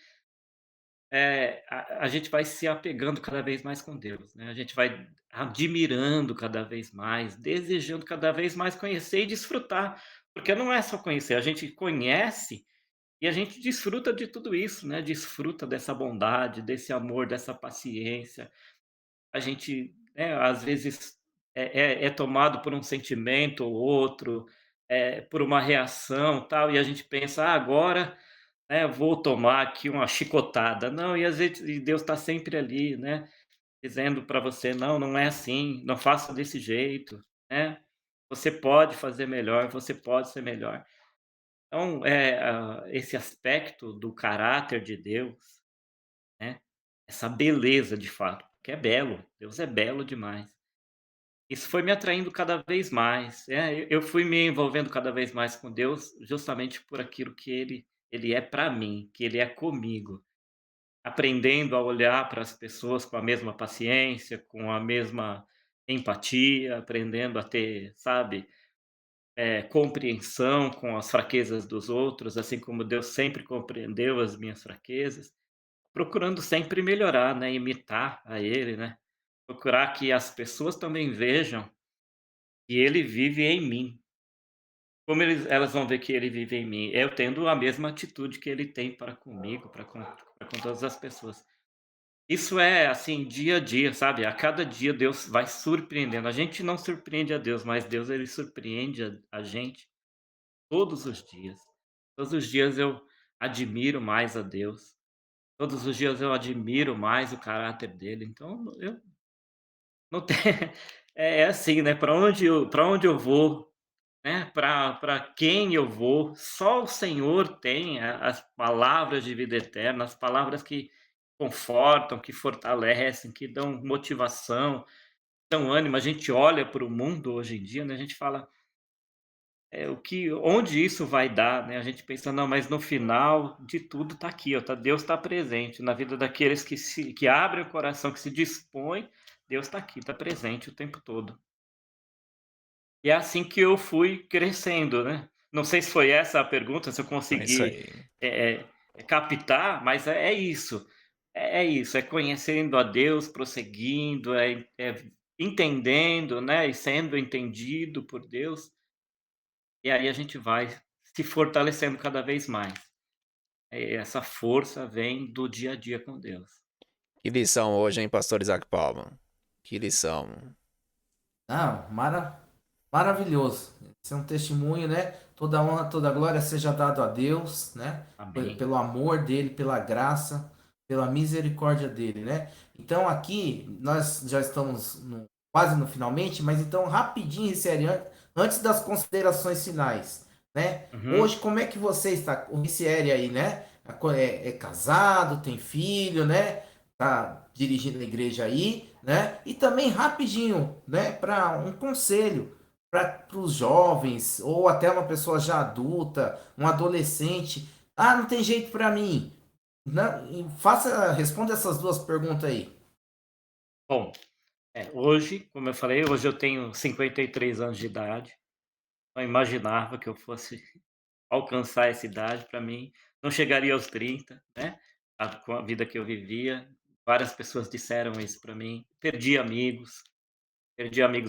C: a gente vai se apegando cada vez mais com Deus, né, a gente vai admirando cada vez mais, desejando cada vez mais conhecer e desfrutar, porque não é só conhecer, a gente conhece e a gente desfruta de tudo isso, né, desfruta dessa bondade, desse amor, dessa paciência. A gente, né, às vezes é tomado por um sentimento ou outro, por uma reação, tal, e a gente pensa: "Ah, agora, né, vou tomar aqui uma chicotada". Não, e às vezes e Deus está sempre ali, né, dizendo para você: "Não, não é assim, não faça desse jeito", né. Você pode fazer melhor, você pode ser melhor. Então, esse aspecto do caráter de Deus, né, essa beleza de fato, que é belo, Deus é belo demais. Isso foi me atraindo cada vez mais, eu fui me envolvendo cada vez mais com Deus, justamente por aquilo que Ele é para mim, que Ele é comigo, aprendendo a olhar para as pessoas com a mesma paciência, com a mesma empatia, aprendendo a ter, sabe, compreensão com as fraquezas dos outros, assim como Deus sempre compreendeu as minhas fraquezas, procurando sempre melhorar, né, imitar a Ele, né, procurar que as pessoas também vejam que Ele vive em mim. Como elas vão ver que Ele vive em mim? Eu tendo a mesma atitude que Ele tem para comigo, para com todas as pessoas. Isso é, assim, dia a dia, sabe, a cada dia Deus vai surpreendendo. A gente não surpreende a Deus, mas Deus ele surpreende a gente todos os dias. Todos os dias eu admiro mais a Deus, todos os dias eu admiro mais o caráter dele, então eu não tem é assim, né, para onde eu vou, né, para quem eu vou, só o Senhor tem as palavras de vida eterna, as palavras que confortam, que fortalecem, que dão motivação, dão ânimo. A gente olha para o mundo hoje em dia, né, a gente fala: onde isso vai dar, né, a gente pensa: "Não, mas no final de tudo tá aqui, ó, Deus está presente na vida daqueles que abrem o coração, que se dispõem, Deus está aqui, está presente o tempo todo". E é assim que eu fui crescendo, né. Não sei se foi essa a pergunta, se eu
A: É isso
C: consegui,
A: aí.
C: captar, mas é isso. É isso, é conhecendo a Deus, prosseguindo, entendendo, né, e sendo entendido por Deus, e aí a gente vai se fortalecendo cada vez mais. Essa força vem do dia a dia com Deus.
A: Que lição hoje, hein, pastor Isaac Palma? Que lição.
B: Ah, maravilhoso. Esse é um testemunho, né? Toda honra, toda glória seja dado a Deus, né?
C: Amém.
B: Pelo amor dele, pela graça, pela misericórdia dele, né? Então aqui nós já estamos quase no finalmente, mas então rapidinho, Ricieri, antes das considerações finais, né?
C: Uhum.
B: Hoje, como é que você está? O Ricieri aí, né? É casado, tem filho, né? Tá dirigindo a igreja aí, né? E também rapidinho, né? Para um conselho para os jovens ou até uma pessoa já adulta, um adolescente, Ah, não tem jeito para mim. Responda essas duas perguntas aí.
C: Bom, hoje, como eu falei, hoje eu tenho 53 anos de idade. Não imaginava que eu fosse alcançar essa idade. Para mim, não chegaria aos 30, né, com a vida que eu vivia. Várias pessoas disseram isso para mim. Perdi amigos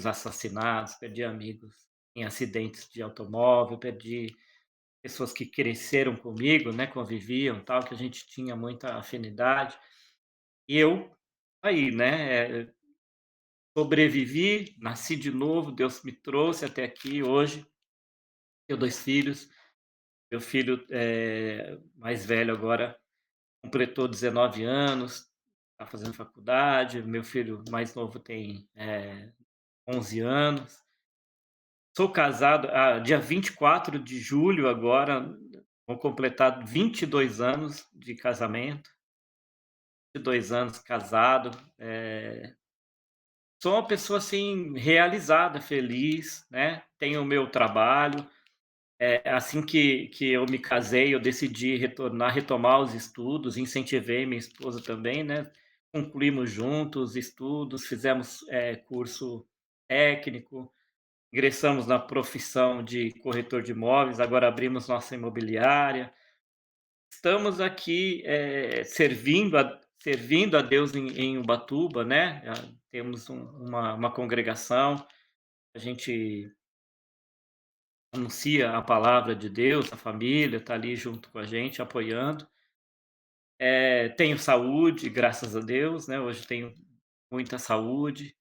C: assassinados, perdi amigos em acidentes de automóvel, perdi pessoas que cresceram comigo, né, conviviam, tal, que a gente tinha muita afinidade. E eu aí, né, sobrevivi, nasci de novo, Deus me trouxe até aqui hoje. Tenho 2 filhos. Meu filho, mais velho agora completou 19 anos, está fazendo faculdade. Meu filho mais novo tem, 11 anos. Sou casado, dia 24 de julho agora, vou completar 22 anos de casamento, 22 anos casado. Sou uma pessoa, assim, realizada, feliz, né, tenho o meu trabalho. Assim que eu me casei, eu decidi retomar os estudos, incentivei minha esposa também, né, concluímos juntos estudos, fizemos, curso técnico, ingressamos na profissão de corretor de imóveis, agora abrimos nossa imobiliária. Estamos aqui, servindo a Deus em Ubatuba, né, temos uma congregação, a gente anuncia a palavra de Deus, a família está ali junto com a gente, apoiando. Tenho saúde, graças a Deus, né, hoje tenho muita saúde.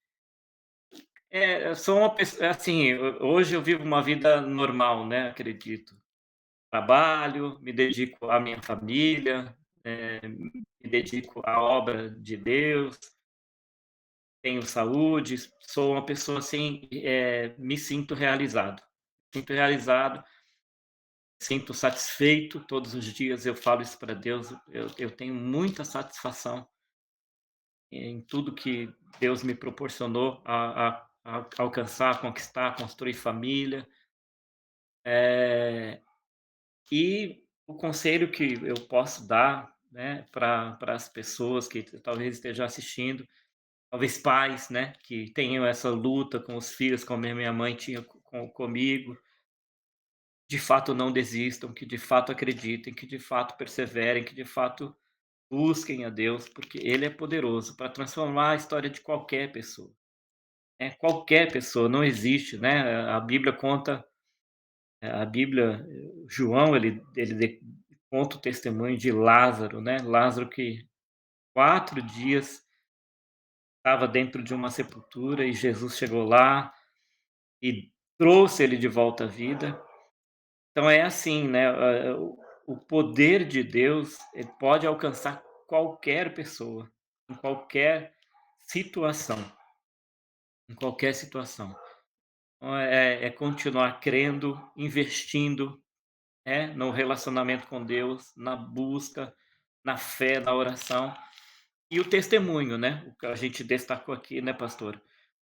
C: Eu sou uma pessoa assim, hoje eu vivo uma vida normal, né, acredito. Trabalho, me dedico à minha família, me dedico à obra de Deus, tenho saúde, sou uma pessoa assim, me sinto realizado, sinto satisfeito todos os dias, eu falo isso para Deus, eu tenho muita satisfação em tudo que Deus me proporcionou a alcançar, conquistar, construir família. E o conselho que eu posso dar, né, para as pessoas que talvez estejam assistindo, talvez pais, né, que tenham essa luta com os filhos, como a minha mãe tinha comigo, de fato não desistam, que de fato acreditem, que de fato perseverem, que de fato busquem a Deus, porque Ele é poderoso para transformar a história de qualquer pessoa, né, qualquer pessoa, não existe, né, a Bíblia conta, a Bíblia, João, ele conta o testemunho de Lázaro, né, Lázaro que 4 dias estava dentro de uma sepultura e Jesus chegou lá e trouxe ele de volta à vida. Então é assim, né, o poder de Deus, ele pode alcançar qualquer pessoa, em qualquer situação, em qualquer situação. Então é continuar crendo, investindo, no relacionamento com Deus, na busca, na fé, na oração e o testemunho, né, o que a gente destacou aqui, né, pastor?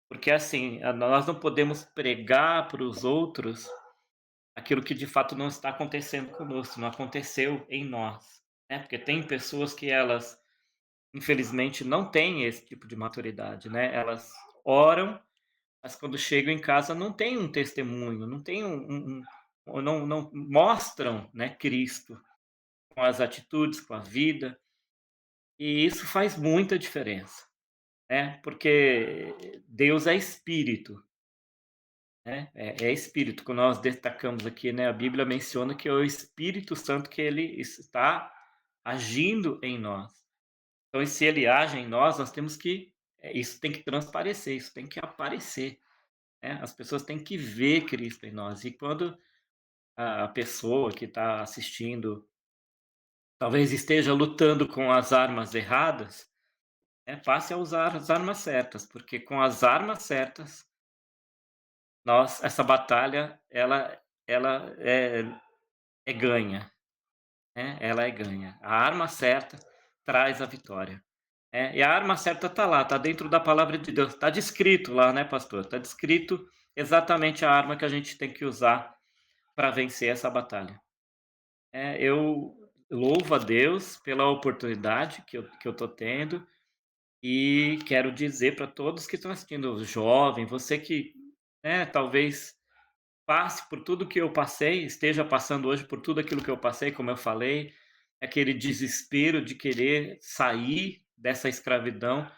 C: Porque assim, nós não podemos pregar para os outros aquilo que de fato não está acontecendo conosco, não aconteceu em nós, né, porque tem pessoas que elas, infelizmente, não têm esse tipo de maturidade, né, elas oram, mas quando chegam em casa não tem um testemunho, não tem ou não mostram, né, Cristo com as atitudes, com a vida, e isso faz muita diferença, né, porque Deus é espírito, né, é espírito, que nós destacamos aqui, né, a Bíblia menciona que é o Espírito Santo que ele está agindo em nós. Então, e se ele age em nós, nós temos que isso tem que transparecer, isso tem que aparecer, né, as pessoas têm que ver Cristo em nós. E quando a pessoa que está assistindo, talvez esteja lutando com as armas erradas, passe a usar as armas certas, porque com as armas certas, essa batalha ela é ganha, né, ela é ganha. A arma certa traz a vitória, e a arma certa está lá, está dentro da palavra de Deus, está descrito lá, né, pastor, está descrito exatamente a arma que a gente tem que usar para vencer essa batalha. Eu louvo a Deus pela oportunidade que eu estou tendo e quero dizer para todos que estão assistindo, o jovem, você que, né, talvez passe por tudo que eu passei, esteja passando hoje por tudo aquilo que eu passei, como eu falei, aquele desespero de querer sair dessa escravidão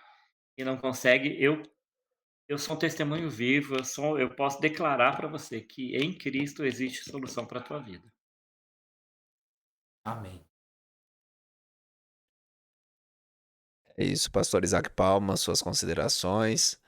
C: e não consegue. Eu sou um testemunho vivo, eu posso declarar para você que em Cristo existe solução para a tua vida.
B: Amém.
A: É isso, pastor Isaac Palma, suas considerações.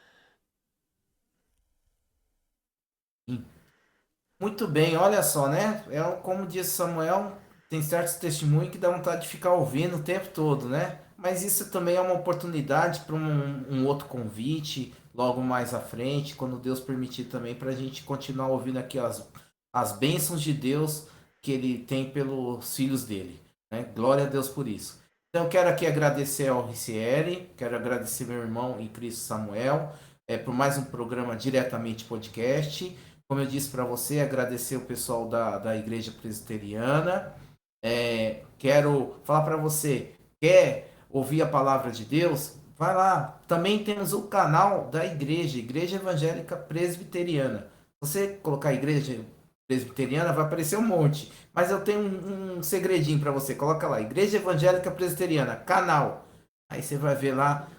B: Muito bem, olha só, né? Como disse Samuel, tem certos testemunhos que dá vontade de ficar ouvindo o tempo todo, né? Mas isso também é uma oportunidade para um outro convite, logo mais à frente, quando Deus permitir também, para a gente continuar ouvindo aqui as bênçãos de Deus que Ele tem pelos filhos dele, né? Glória a Deus por isso. Então, eu quero aqui agradecer ao Ricieri, quero agradecer meu irmão em Cristo Samuel, por mais um programa diretamente podcast. Como eu disse para você, agradecer o pessoal da Igreja Presbiteriana. Quero falar para você, quer ouvir a palavra de Deus? Vai lá. Também temos o canal da igreja, Igreja Evangélica Presbiteriana. Você colocar Igreja Presbiteriana, vai aparecer um monte. Mas eu tenho um segredinho para você. Coloca lá, Igreja Evangélica Presbiteriana, canal. Aí você vai ver lá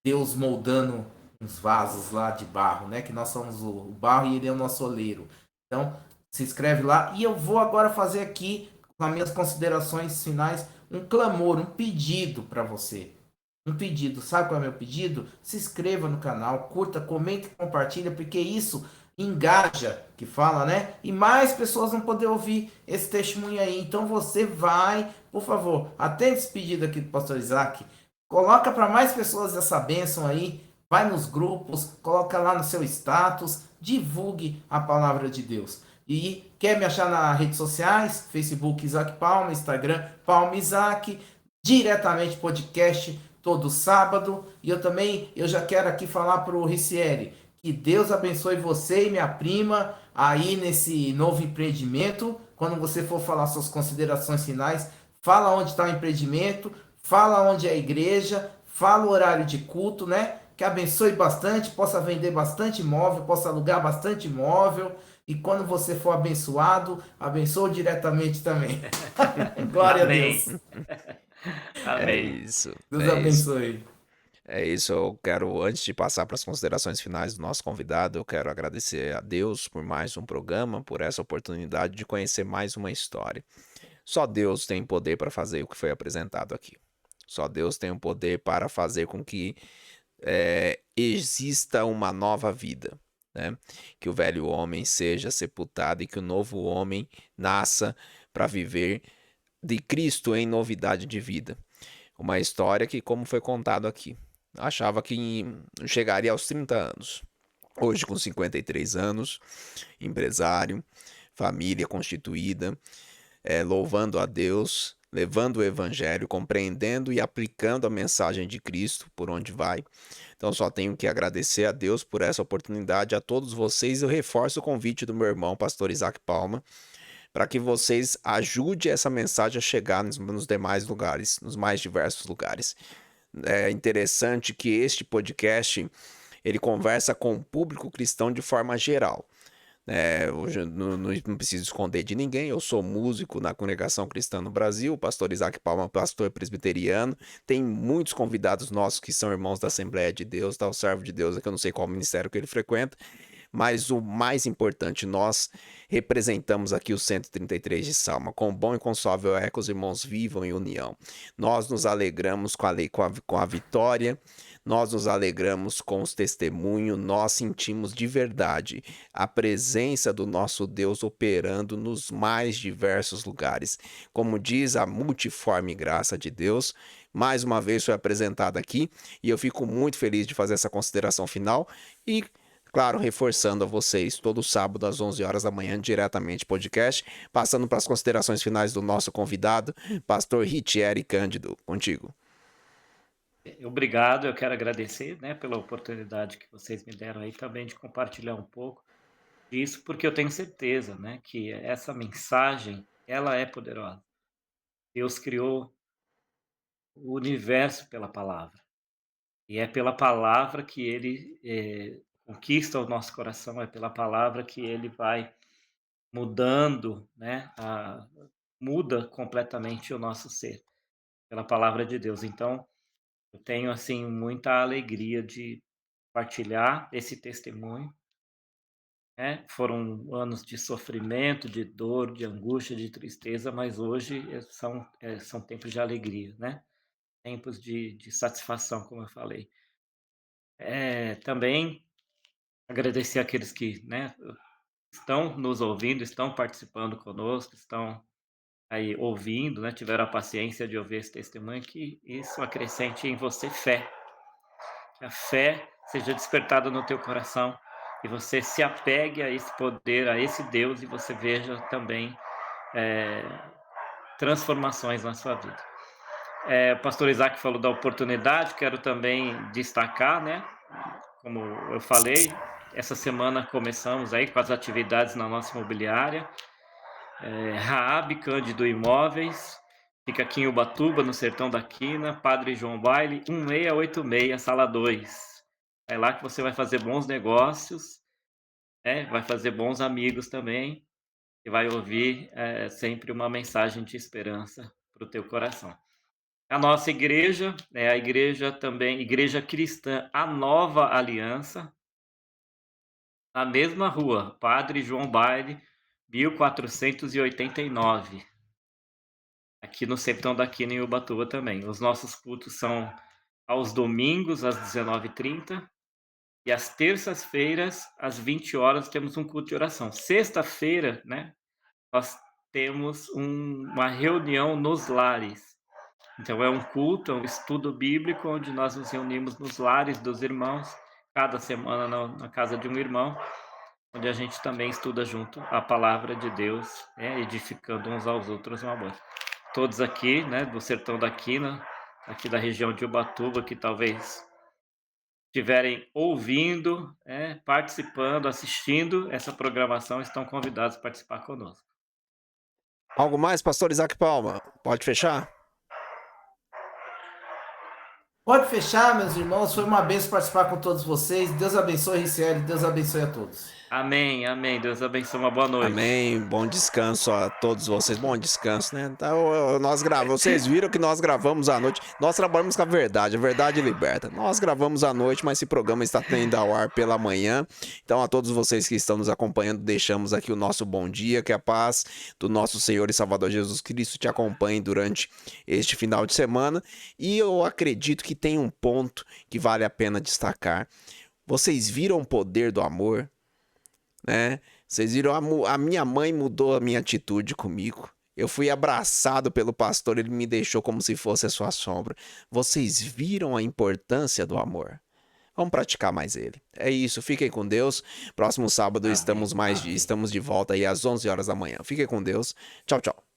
B: Deus moldando uns vasos lá de barro, né? Que nós somos o barro e ele é o nosso oleiro. Então, se inscreve lá. E eu vou agora fazer aqui, com as minhas considerações finais, um clamor, um pedido para você. Um pedido. Sabe qual é o meu pedido? Se inscreva no canal, curta, comente e compartilha, porque isso engaja, que fala, né? E mais pessoas vão poder ouvir esse testemunho aí. Então você vai, por favor, atende esse pedido aqui do pastor Isaac. Coloca para mais pessoas essa bênção aí. Vai nos grupos, coloca lá no seu status, divulgue a palavra de Deus. E quer me achar nas redes sociais? Facebook Isaac Palma, Instagram Palma Isaac, diretamente podcast todo sábado. E eu já quero aqui falar para o Ricieri, que Deus abençoe você e minha prima aí nesse novo empreendimento. Quando você for falar suas considerações finais, fala onde está o empreendimento, fala onde é a igreja, fala o horário de culto, né? Que abençoe bastante, possa vender bastante imóvel, possa alugar bastante imóvel. E quando você for abençoado, abençoe diretamente também. Glória a Deus.
C: Amém.
A: É
C: Amém.
A: isso,
B: Deus
A: é isso.
B: abençoe.
A: É isso, eu quero, antes de passar para as considerações finais do nosso convidado, eu quero agradecer a Deus por mais um programa, por essa oportunidade de conhecer mais uma história. Só Deus tem poder para fazer o que foi apresentado aqui. Só Deus tem o poder para fazer com que exista uma nova vida, né? Que o velho homem seja sepultado e que o novo homem nasça para viver de Cristo em novidade de vida. Uma história que, como foi contado aqui, achava que chegaria aos 30 anos. Hoje, com 53 anos, empresário, família constituída, louvando a Deus, levando o Evangelho, compreendendo e aplicando a mensagem de Cristo por onde vai. Então, só tenho que agradecer a Deus por essa oportunidade, a todos vocês. Eu reforço o convite do meu irmão, pastor Isaac Palma, para que vocês ajudem essa mensagem a chegar nos demais lugares, nos mais diversos lugares. É interessante que este podcast ele conversa com o público cristão de forma geral. Hoje não preciso esconder de ninguém, eu sou músico na Congregação Cristã no Brasil, o pastor Isaac Palma, pastor presbiteriano, tem muitos convidados nossos que são irmãos da Assembleia de Deus, o servo de Deus, que eu não sei qual ministério que ele frequenta, mas o mais importante, nós representamos aqui o 133 de Salma. Com bom e consolável é que os irmãos vivam em união. Nós nos alegramos com a vitória, nós nos alegramos com os testemunhos, nós sentimos de verdade a presença do nosso Deus operando nos mais diversos lugares. Como diz a multiforme graça de Deus, mais uma vez foi apresentada aqui e eu fico muito feliz de fazer essa consideração final e claro, reforçando a vocês, todo sábado às 11 horas da manhã, diretamente podcast, passando para as considerações finais do nosso convidado, pastor Ricieri Cândido, contigo.
C: Obrigado, eu quero agradecer, né, pela oportunidade que vocês me deram aí também de compartilhar um pouco disso, porque eu tenho certeza, né, que essa mensagem, ela é poderosa. Deus criou o universo pela palavra. E é pela palavra que ele conquista o nosso coração, é pela palavra que ele vai mudando, né? Muda completamente o nosso ser, pela palavra de Deus. Então, eu tenho assim muita alegria de partilhar esse testemunho, né? Foram anos de sofrimento, de dor, de angústia, de tristeza, mas hoje são tempos de alegria, né? Tempos de satisfação, como eu falei. Também agradecer àqueles que, né, estão nos ouvindo, estão participando conosco, estão aí ouvindo, né, tiveram a paciência de ouvir esse testemunho, que isso acrescente em você fé. Que a fé seja despertada no teu coração e você se apegue a esse poder, a esse Deus, e você veja também transformações na sua vida. O pastor Isaac falou da oportunidade, quero também destacar, né? Como eu falei, essa semana começamos aí com as atividades na nossa imobiliária. Raab Cândido Imóveis, fica aqui em Ubatuba, no Sertão da Quina, Padre João Baile, 1686, sala 2. É lá que você vai fazer bons negócios, vai fazer bons amigos também, e vai ouvir sempre uma mensagem de esperança para o teu coração. A nossa igreja é a igreja também, Igreja Cristã, a Nova Aliança, na mesma rua, Padre João Baile, 1489. Aqui no Sertão da Quina, em Ubatuba também. Os nossos cultos são aos domingos, às 19h30, e às terças-feiras, às 20 horas, temos um culto de oração. Sexta-feira, né, nós temos uma reunião nos lares. Então, é um culto, é um estudo bíblico, onde nós nos reunimos nos lares dos irmãos, cada semana na casa de um irmão, onde a gente também estuda junto a palavra de Deus, edificando uns aos outros no amor. Todos aqui, né, do Sertão da Quina, aqui da região de Ubatuba, que talvez estiverem ouvindo, participando, assistindo essa programação, estão convidados a participar conosco.
A: Algo mais, pastor Isaac Palma? Pode fechar?
B: Pode fechar, meus irmãos. Foi uma bênção participar com todos vocês. Deus abençoe, Ricieli. Deus abençoe a todos.
C: Amém, amém. Deus abençoe, uma boa noite.
A: Amém. Bom descanso a todos vocês. Bom descanso, né? Então, nós gravamos. Vocês viram que nós gravamos à noite. Nós trabalhamos com a verdade liberta. Nós gravamos à noite, mas esse programa está tendo ao ar pela manhã. Então, a todos vocês que estão nos acompanhando, deixamos aqui o nosso bom dia. Que a paz do nosso Senhor e Salvador Jesus Cristo te acompanhe durante este final de semana. E eu acredito que tem um ponto que vale a pena destacar. Vocês viram o poder do amor? Né? Vocês viram, a minha mãe mudou a minha atitude comigo. Eu fui abraçado pelo pastor, ele me deixou como se fosse a sua sombra. Vocês viram a importância do amor? Vamos praticar mais ele. É isso, fiquem com Deus. Próximo sábado estamos de volta aí às 11 horas da manhã. Fiquem com Deus. Tchau, tchau.